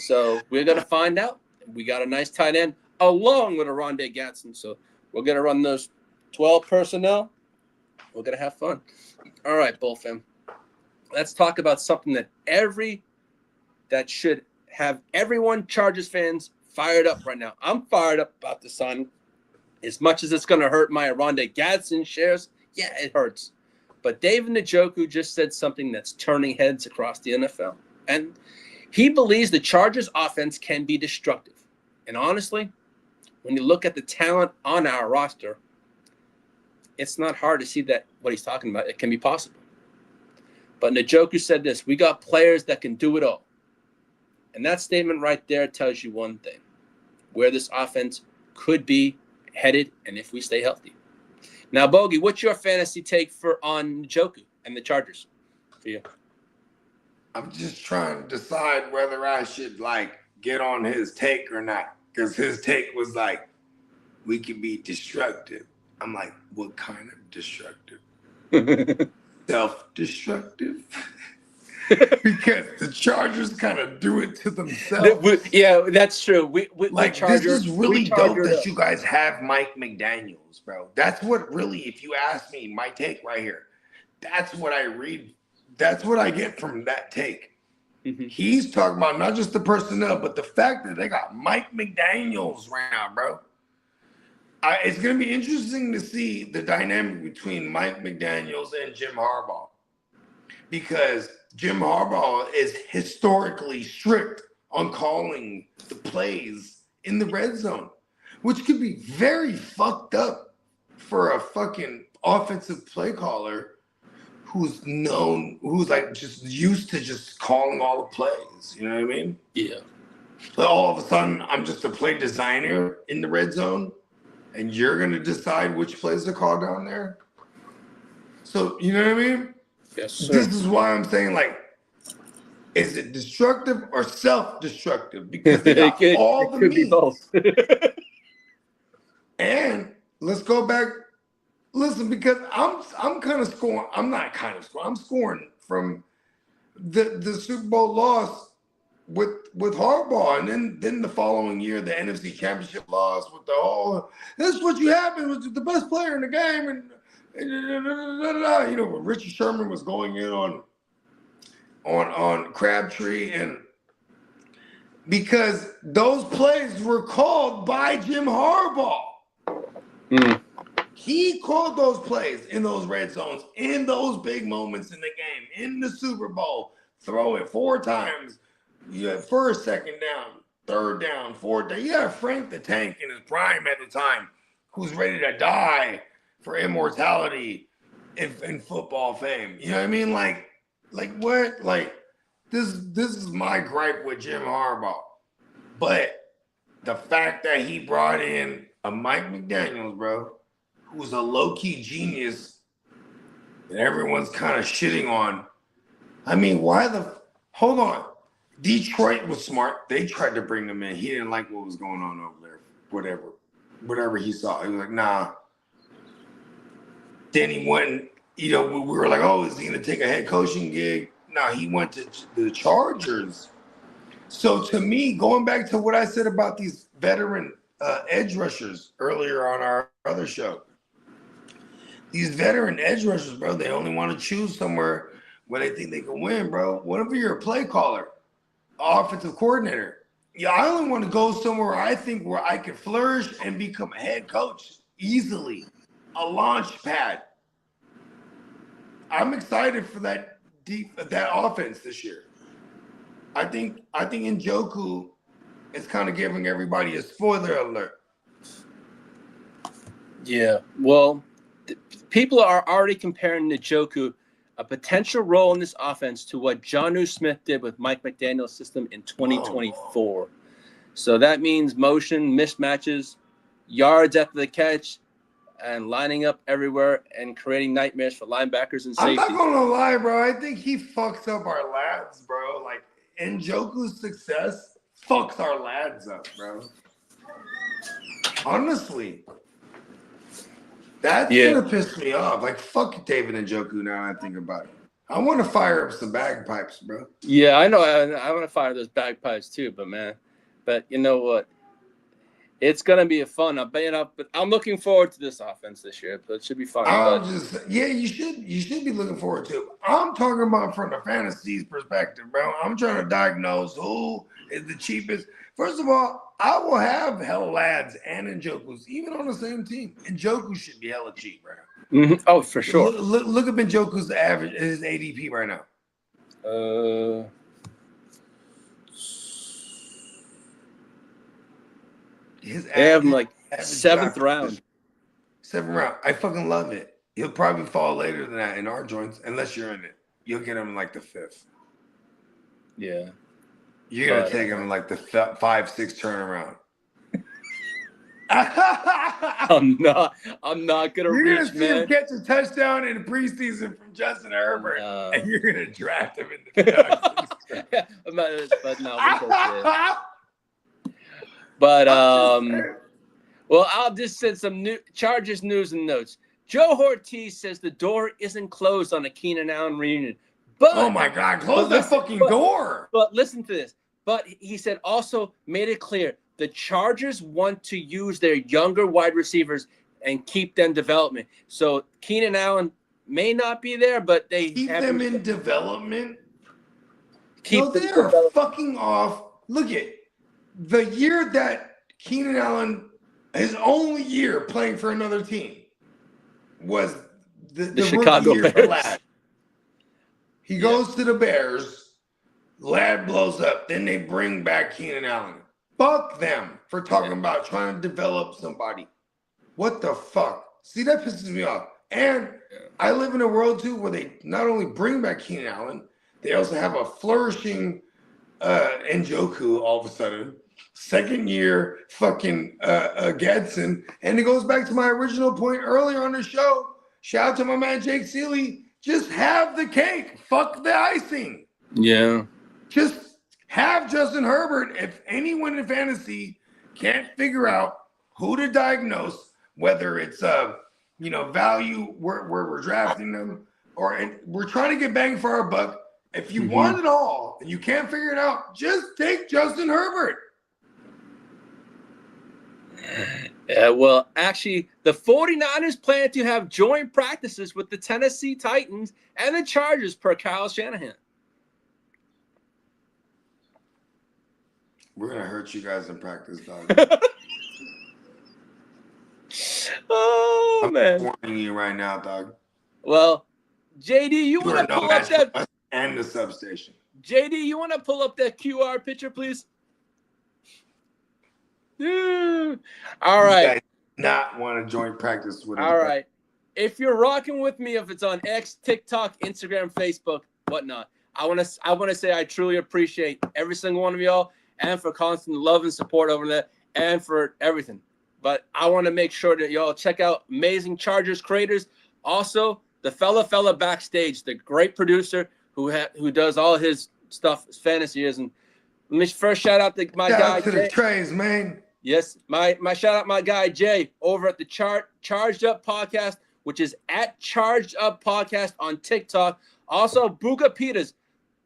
S2: So we're going to find out. We got a nice tight end along with Rondé Gatson. So we're going to run those 12 personnel. We're going to have fun. All right, Bull fam. Let's talk about something that should have everyone Chargers fans fired up right now. I'm fired up about the signing. As much as it's going to hurt my Rondé Gatson shares, yeah, it hurts. But David Njoku just said something that's turning heads across the NFL. And he believes the Chargers offense can be destructive. And honestly, when you look at the talent on our roster, it's not hard to see that what he's talking about, it can be possible. But Njoku said this, we got players that can do it all. And that statement right there tells you one thing, where this offense could be headed and if we stay healthy. Now, Bogey, what's your fantasy take on Njoku and the Chargers for you?
S5: I'm just trying to decide whether I should, get on his take or not. Because his take was we can be destructive. I'm like, what kind of destructive? Self-destructive? Because the Chargers kind of do it to themselves.
S2: Yeah, that's true.
S5: This is really dope that you guys have Mike McDaniels, bro. That's what really, if you ask me, my take right here, that's what I read. That's what I get from that take. Mm-hmm. He's talking about not just the personnel, but the fact that they got Mike McDaniels right now, bro. It's going to be interesting to see the dynamic between Mike McDaniels and Jim Harbaugh. Because Jim Harbaugh is historically strict on calling the plays in the red zone, which could be very fucked up for a fucking offensive play caller who's just used to just calling all the plays. You know what I mean?
S2: Yeah.
S5: But all of a sudden, I'm just a play designer in the red zone, and you're going to decide which plays to call down there? So, you know what I mean?
S2: Yes, sir.
S5: This is why I'm saying, is it destructive or self-destructive? Because they got all the means. Be both. And let's go back. Listen, because I'm kind of scoring. I'm not kind of scoring. I'm scoring from the Super Bowl loss with Harbaugh, and then the following year the NFC Championship loss with the whole. This is what you happened was the best player in the game, and when Richard Sherman was going in on Crabtree, and because those plays were called by Jim Harbaugh. He called those plays in those red zones, in those big moments in the game, in the Super Bowl. Throw it 4 times. You have first, second down, third down, fourth down. You have Frank the Tank in his prime at the time, who's ready to die for immortality in football fame. You know what I mean? Like what? Like this is my gripe with Jim Harbaugh. But the fact that he brought in a Mike McDaniels, bro, who's a low-key genius that everyone's kind of shitting on. I mean, hold on. Detroit was smart. They tried to bring him in. He didn't like what was going on over there. Whatever he saw. He was like, nah. Then he went, we were like, oh, is he going to take a head coaching gig? No, he went to the Chargers. So to me, going back to what I said about these veteran edge rushers earlier on our other show, these veteran edge rushers, bro, they only want to choose somewhere where they think they can win, bro. Whatever you're a play caller, offensive coordinator, I only want to go somewhere I think where I can flourish and become a head coach easily, a launch pad. I'm excited for that offense this year. I think Njoku is kind of giving everybody a spoiler alert.
S2: Yeah, well, people are already comparing Njoku, a potential role in this offense, to what Jonnu Smith did with Mike McDaniel's system in 2024. Oh. So that means motion, mismatches, yards after the catch, and lining up everywhere and creating nightmares for linebackers and safeties.
S5: I'm not going to lie, bro. I think he fucks up our lads, bro. Like, Njoku's success fucks our lads up, bro. Honestly. That's going to piss me off. Like, fuck David Njoku now I think about it. I want to fire up some bagpipes, bro.
S2: Yeah, I know. I want to fire those bagpipes too, but you know what? It's going to be a fun. But I'm looking forward to this offense this year. But it should be fun.
S5: You should be looking forward to it. I'm talking about from the fantasy's perspective, bro. I'm trying to diagnose who is the cheapest. First of all, I will have hella lads and Njoku's even on the same team. Njoku should be hella cheap, bro.
S2: Mm-hmm. Oh, for sure.
S5: Look at Njoku's average, his ADP right now.
S2: They have him like 7th round.
S5: 7th round. I fucking love it. He'll probably fall later than that in our joints, unless you're in it. You'll get him in like the 5th.
S2: Yeah.
S5: You're going to take him in like the 5-6 turnaround.
S2: I'm not going to reach,
S5: You're going to see
S2: man.
S5: him catch a touchdown in the preseason from Justin Herbert, and you're going to draft him in the production.
S2: But no, But well, I'll just send some new Chargers news and notes. Joe Ortiz says the door isn't closed on a Keenan Allen reunion. But
S5: oh my God, close that fucking door!
S2: But listen to this. But he said also made it clear the Chargers want to use their younger wide receivers and keep them development. So Keenan Allen may not be there, but they
S5: keep them in development.
S2: Keep
S5: they are fucking off. Look at the year that Keenan Allen, his only year playing for another team, was the
S2: Chicago
S5: year
S2: Bears.
S5: For Ladd. He goes to the Bears. Ladd blows up. Then they bring back Keenan Allen. Fuck them for talking about trying to develop somebody. What the fuck? See, that pisses me off. And I live in a world, too, where they not only bring back Keenan Allen, they also have a flourishing Njoku all of a sudden. Second year fucking Gadsden. And it goes back to my original point earlier on the show. Shout out to my man Jake Seeley. Just have the cake. Fuck the icing.
S2: Yeah.
S5: Just have Justin Herbert. If anyone in fantasy can't figure out who to diagnose, whether it's value where we're drafting them, or we're trying to get bang for our buck. If you want it all and you can't figure it out, just take Justin Herbert.
S2: Yeah, well, actually, the 49ers plan to have joint practices with the Tennessee Titans and the Chargers per Kyle Shanahan.
S5: We're gonna hurt you guys in practice, dog.
S2: Oh, man.
S5: I'm warning you right now, dog.
S2: Well, JD, you
S5: You
S2: want
S5: are
S2: to
S5: no
S2: pull up
S5: match for
S2: that?
S5: us and the substation.
S2: JD, you want to pull up that QR picture, please? Yeah. All
S5: You
S2: right.
S5: guys not want to join practice with us.
S2: All right. If you're rocking with me, if it's on X, TikTok, Instagram, Facebook, whatnot, I want to say I truly appreciate every single one of y'all, and for constant love and support over there, and for everything. But I want to make sure that y'all check out Amazing Chargers creators. Also, the fella backstage, the great producer who does all his stuff, his fantasy is. And let me first shout out to my
S5: Shout
S2: guy
S5: out to
S2: Jay.
S5: the Trays, man.
S2: Yes, my shout out my guy Jay over at the Charged Up Podcast, which is at Charged Up Podcast on TikTok. Also, Buga Peters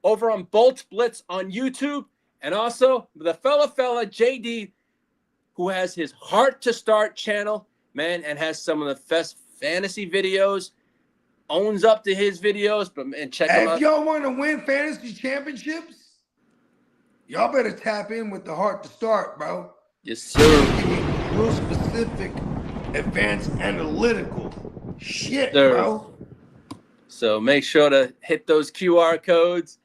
S2: over on Bolt Blitz on YouTube, and also the fella JD, who has his Heart to Start channel, man, and has some of the best fantasy videos. Owns up to his videos, but man, check him out.
S5: If y'all want to win fantasy championships, y'all better tap in with the Heart to Start, bro.
S2: Yes, sir.
S5: Real specific, advanced analytical shit,
S2: Sir.
S5: bro.
S2: So make sure to hit those QR codes,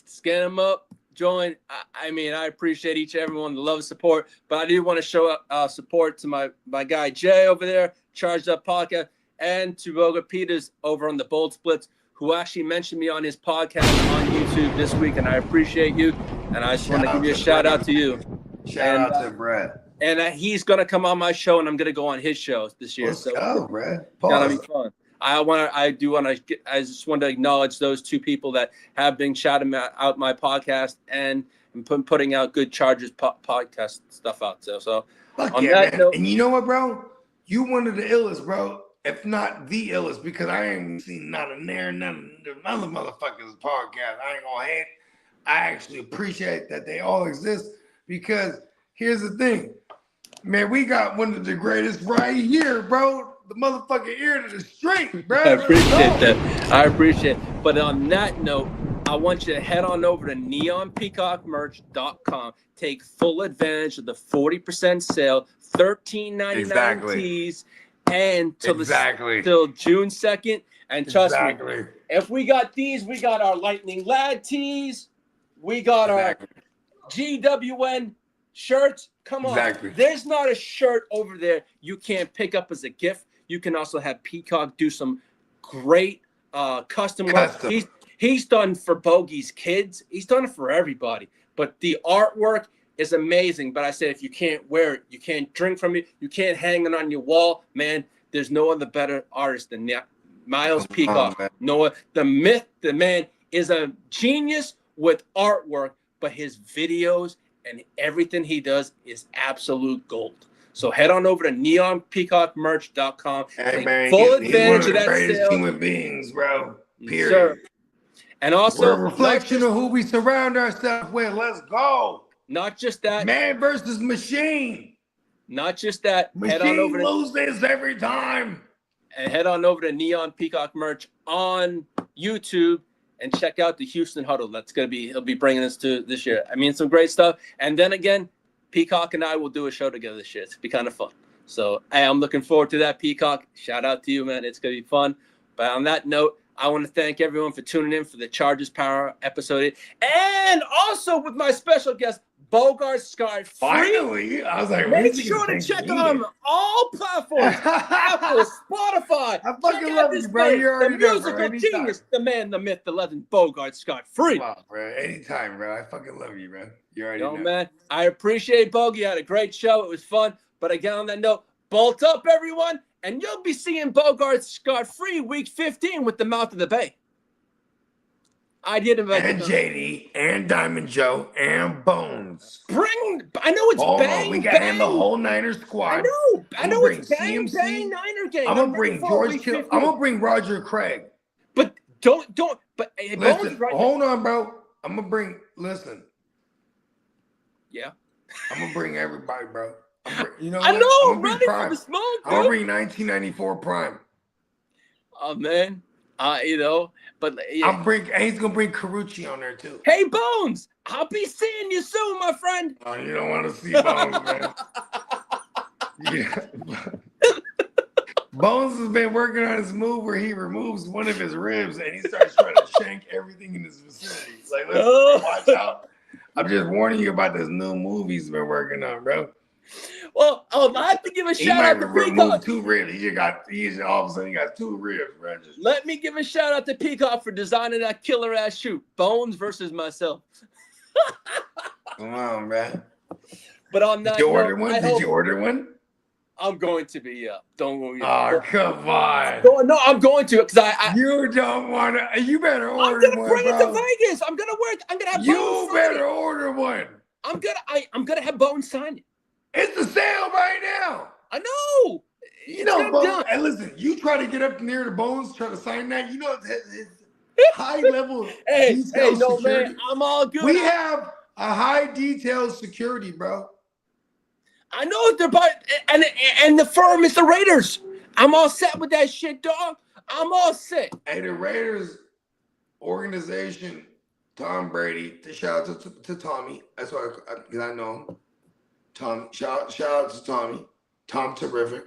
S2: scan them up, join. I mean, I appreciate each and everyone, the love and support, but I do want to show support to my guy Jay over there, Charged Up Podcast, and to Boga Peters over on the Bold Splits, who actually mentioned me on his podcast on YouTube this week, and I appreciate you. And I just want to give you a shout out to you.
S5: Shout out to Brad.
S2: And he's gonna come on my show, and I'm gonna go on his show this year.
S5: Let's
S2: so
S5: go, Brad.
S2: gonna be fun. I just want to acknowledge those two people that have been shouting out my podcast and putting out good Chargers podcast stuff out there. So
S5: Fuck
S2: on
S5: yeah,
S2: that
S5: man.
S2: note,
S5: And you know what, bro? You one of the illest, bro. If not the illest, because I ain't seen none of other motherfuckers podcast. I ain't gonna hate. I actually appreciate that they all exist, because here's the thing, man. We got one of the greatest right here, bro. The motherfucking ear to the street, bro.
S2: I appreciate that. I appreciate it. But on that note, I want you to head on over to neonpeacockmerch.com. Take full advantage of the 40% sale, $13.99
S5: Exactly.
S2: tees, and till
S5: Exactly.
S2: till June 2nd. And trust me,
S5: Exactly.
S2: if we got these, we got our Lightning Lad tees, we got
S5: Exactly.
S2: our GWN shirts. Come on.
S5: Exactly.
S2: There's not a shirt over there you can't pick up as a gift. You can also have Peacock do some great custom work.
S5: Custom.
S2: He's done for Bogey's kids. He's done it for everybody. But the artwork is amazing. But I said, if you can't wear it, you can't drink from it, you can't hang it on your wall, man, there's no other better artist than Miles Peacock.
S5: man.
S2: Noah, the myth, the man is a genius with artwork, but his videos and everything he does is absolute gold. So head on over to neonpeacockmerch.com.
S5: Hey,
S2: Take
S5: man,
S2: full
S5: he's
S2: advantage
S5: one
S2: of
S5: the
S2: that
S5: greatest
S2: sale.
S5: human beings, bro.
S2: Yes,
S5: Period.
S2: sir. And also,
S5: We're a reflection of who we surround ourselves with. Let's go.
S2: not just that,
S5: Man versus machine.
S2: not just that. Head on
S5: Machine
S2: over to
S5: loses every time.
S2: Neon Peacock Merch on YouTube and check out the Houston Huddle. He'll be bringing us to this year. I mean, some great stuff. And then again, Peacock and I will do a show together this year. It's gonna be kind of fun. So hey, I'm looking forward to that, Peacock. Shout out to you, man. It's gonna be fun. But on that note, I want to thank everyone for tuning in for the Chargers Power episode 8. And also with my special guest, Bogart Sky Free.
S5: Finally, I was like,
S2: Make sure to check on all platforms. Apple, Spotify.
S5: I fucking
S2: Check out
S5: love
S2: this
S5: you, bro.
S2: man,
S5: You already
S2: the
S5: know,
S2: musical
S5: bro. Anytime.
S2: genius, the man, the myth, the legend, Bogart Scott Free.
S5: Wow, bro. Anytime, bro. I fucking love you, bro. You already
S2: Yo,
S5: know.
S2: man, I appreciate Bogey. You had a great show. It was fun. But again, on that note, bolt up, everyone, and you'll be seeing Bogart Scott Free week 15 with the Mouth of the Bay. I did invite
S5: And JD, and Diamond Joe, and Bones.
S2: I know it's
S5: Hold
S2: bang,
S5: on, we got
S2: bang.
S5: in the whole Niners
S2: I
S5: squad.
S2: know
S5: I'ma
S2: it's
S5: bring
S2: bang,
S5: CMC.
S2: bang, Niner game.
S5: I'm gonna
S2: ready
S5: bring
S2: for
S5: George
S2: week
S5: Kittle.
S2: 15.
S5: I'm gonna bring Roger Craig.
S2: But don't. But hey, Bones
S5: Listen,
S2: right
S5: hold on, bro. I'm gonna bring. Listen,
S2: Yeah.
S5: I'm gonna bring everybody, bro. You know
S2: I
S5: what?
S2: know,
S5: I'm gonna
S2: ready
S5: bring
S2: for
S5: Prime.
S2: the smoke,
S5: I'm gonna
S2: bro.
S5: bring 1994 Prime.
S2: Oh man, but yeah.
S5: And he's gonna bring Carucci on there too.
S2: Hey Bones, I'll be seeing you soon, my friend.
S5: Oh, you don't want to see Bones, man. Yeah. Bones has been working on his move where he removes one of his ribs and he starts trying to shank everything in his vicinity. Like, listen, watch out. I'm just warning you about this new move he's been working on, bro.
S2: Well, I have to give a shout out to Peacock.
S5: 2 ribs. He all of a sudden he got 2 ribs, bro.
S2: Let me give a shout out to Peacock for designing that killer ass shoot. Bones versus myself.
S5: Come on, bro.
S2: But on that
S5: Did you order
S2: note,
S5: one? Did you order one?
S2: I'm going to be Don't worry.
S5: Oh, come on.
S2: No, I'm going to because I
S5: you don't want to. You better order one.
S2: I'm gonna bring
S5: bro.
S2: it to Vegas. I'm gonna have.
S5: You
S2: Bones
S5: better order one.
S2: I'm gonna have Bones sign it.
S5: It's a sale right now.
S2: I know.
S5: You know, Bones. Hey, listen. You try to get up near the Bones, try to sign that. You know, it's high level.
S2: Hey, no
S5: security.
S2: man, I'm all good.
S5: We have a high detailed security, bro.
S2: I know they're and the firm is the Raiders. I'm all set with that shit, dog. I'm all set.
S5: Hey, the Raiders organization, Tom Brady. Shout out to Tommy. That's why because I know him. Tom, shout out to Tommy. Tom, terrific.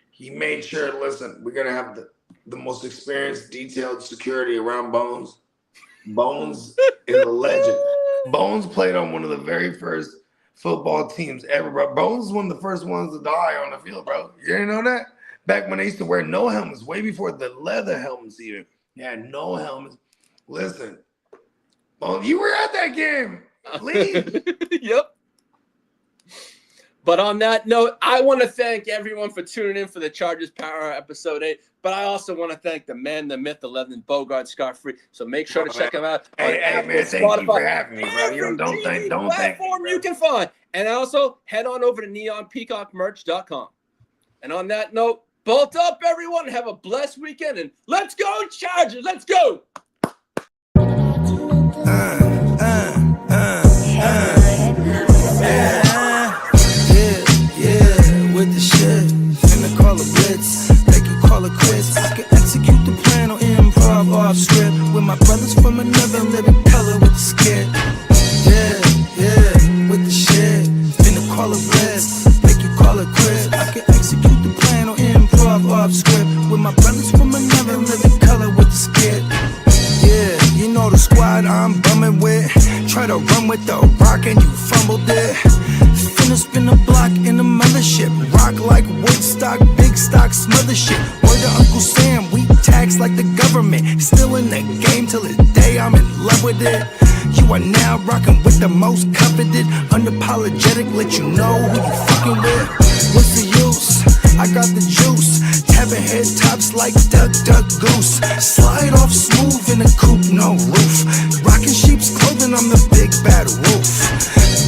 S5: He made sure. Listen, we're gonna have the most experienced, detailed security around Bones. Bones is a legend. Bones played on one of the very first football teams ever, bro. Bones was one of the first ones to die on the field, bro. You didn't know that? Back when they used to wear no helmets, way before the leather helmets even. They had no helmets. Listen, Bones, you were at that game. Leave.
S2: Yep. But on that note, I want to thank everyone for tuning in for the Chargers Power Hour episode 8. But I also want to thank the man, the myth, the legend, Bogart Scar-Free. So make sure to check him out.
S5: Hey, man, thank you for having me, bro. You don't thank
S2: platform
S5: me,
S2: you can find. And also, head on over to neonpeacockmerch.com. And on that note, bolt up, everyone. Have a blessed weekend. And let's go, Chargers. Let's go.
S1: With the shit, finna call a blitz, they can call it quits. I can execute the plan on improv off script with my brothers from another living color with the skit. Yeah, with the shit, finna call it blitz, they can call it quits. I can execute the plan on improv off script with my brothers from another living color with the skit. Yeah, you know the squad I'm bumming with. Try to run with the rock and you fumbled it. Finna spin the block in the mothership. Rock like Woodstock, big stock, smother shit. Word to Uncle Sam, we tax like the government. Still in the game till the day I'm in love with it. You are now rocking with the most coveted. Unapologetic, let you know who you fucking with. What's the use? I got the juice. Tapping head tops like Duck, Duck, Goose. Slide off smooth in a coupe, no roof. Rocking sheep's clothing, I'm the big bad wolf.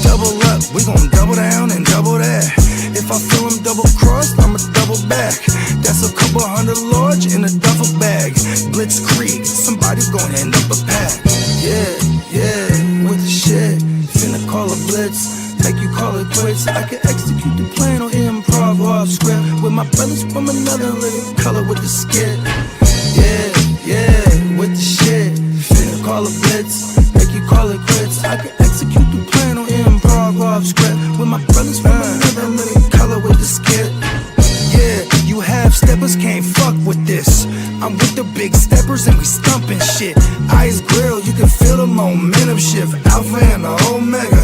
S1: Double up, we gon' double down and double that. If I feel him double crossed, I'ma double back. That's a couple hundred large in a duffel bag. Blitzkrieg, somebody gon' end up a pack. Yeah, with the shit. Finna call a blitz, make you call it quits. I can execute the plan on improv off script with my brothers from another living color with the skit. Yeah, with the shit. Finna call a blitz, make you call it quits. I can execute the plan on improv off script with my brothers from another living color with the skit. Yeah, you half steppers can't fuck with this. I'm with the big steppers and we stumping shit. Ice grill, you can feel the momentum shift. Alpha and the Omega.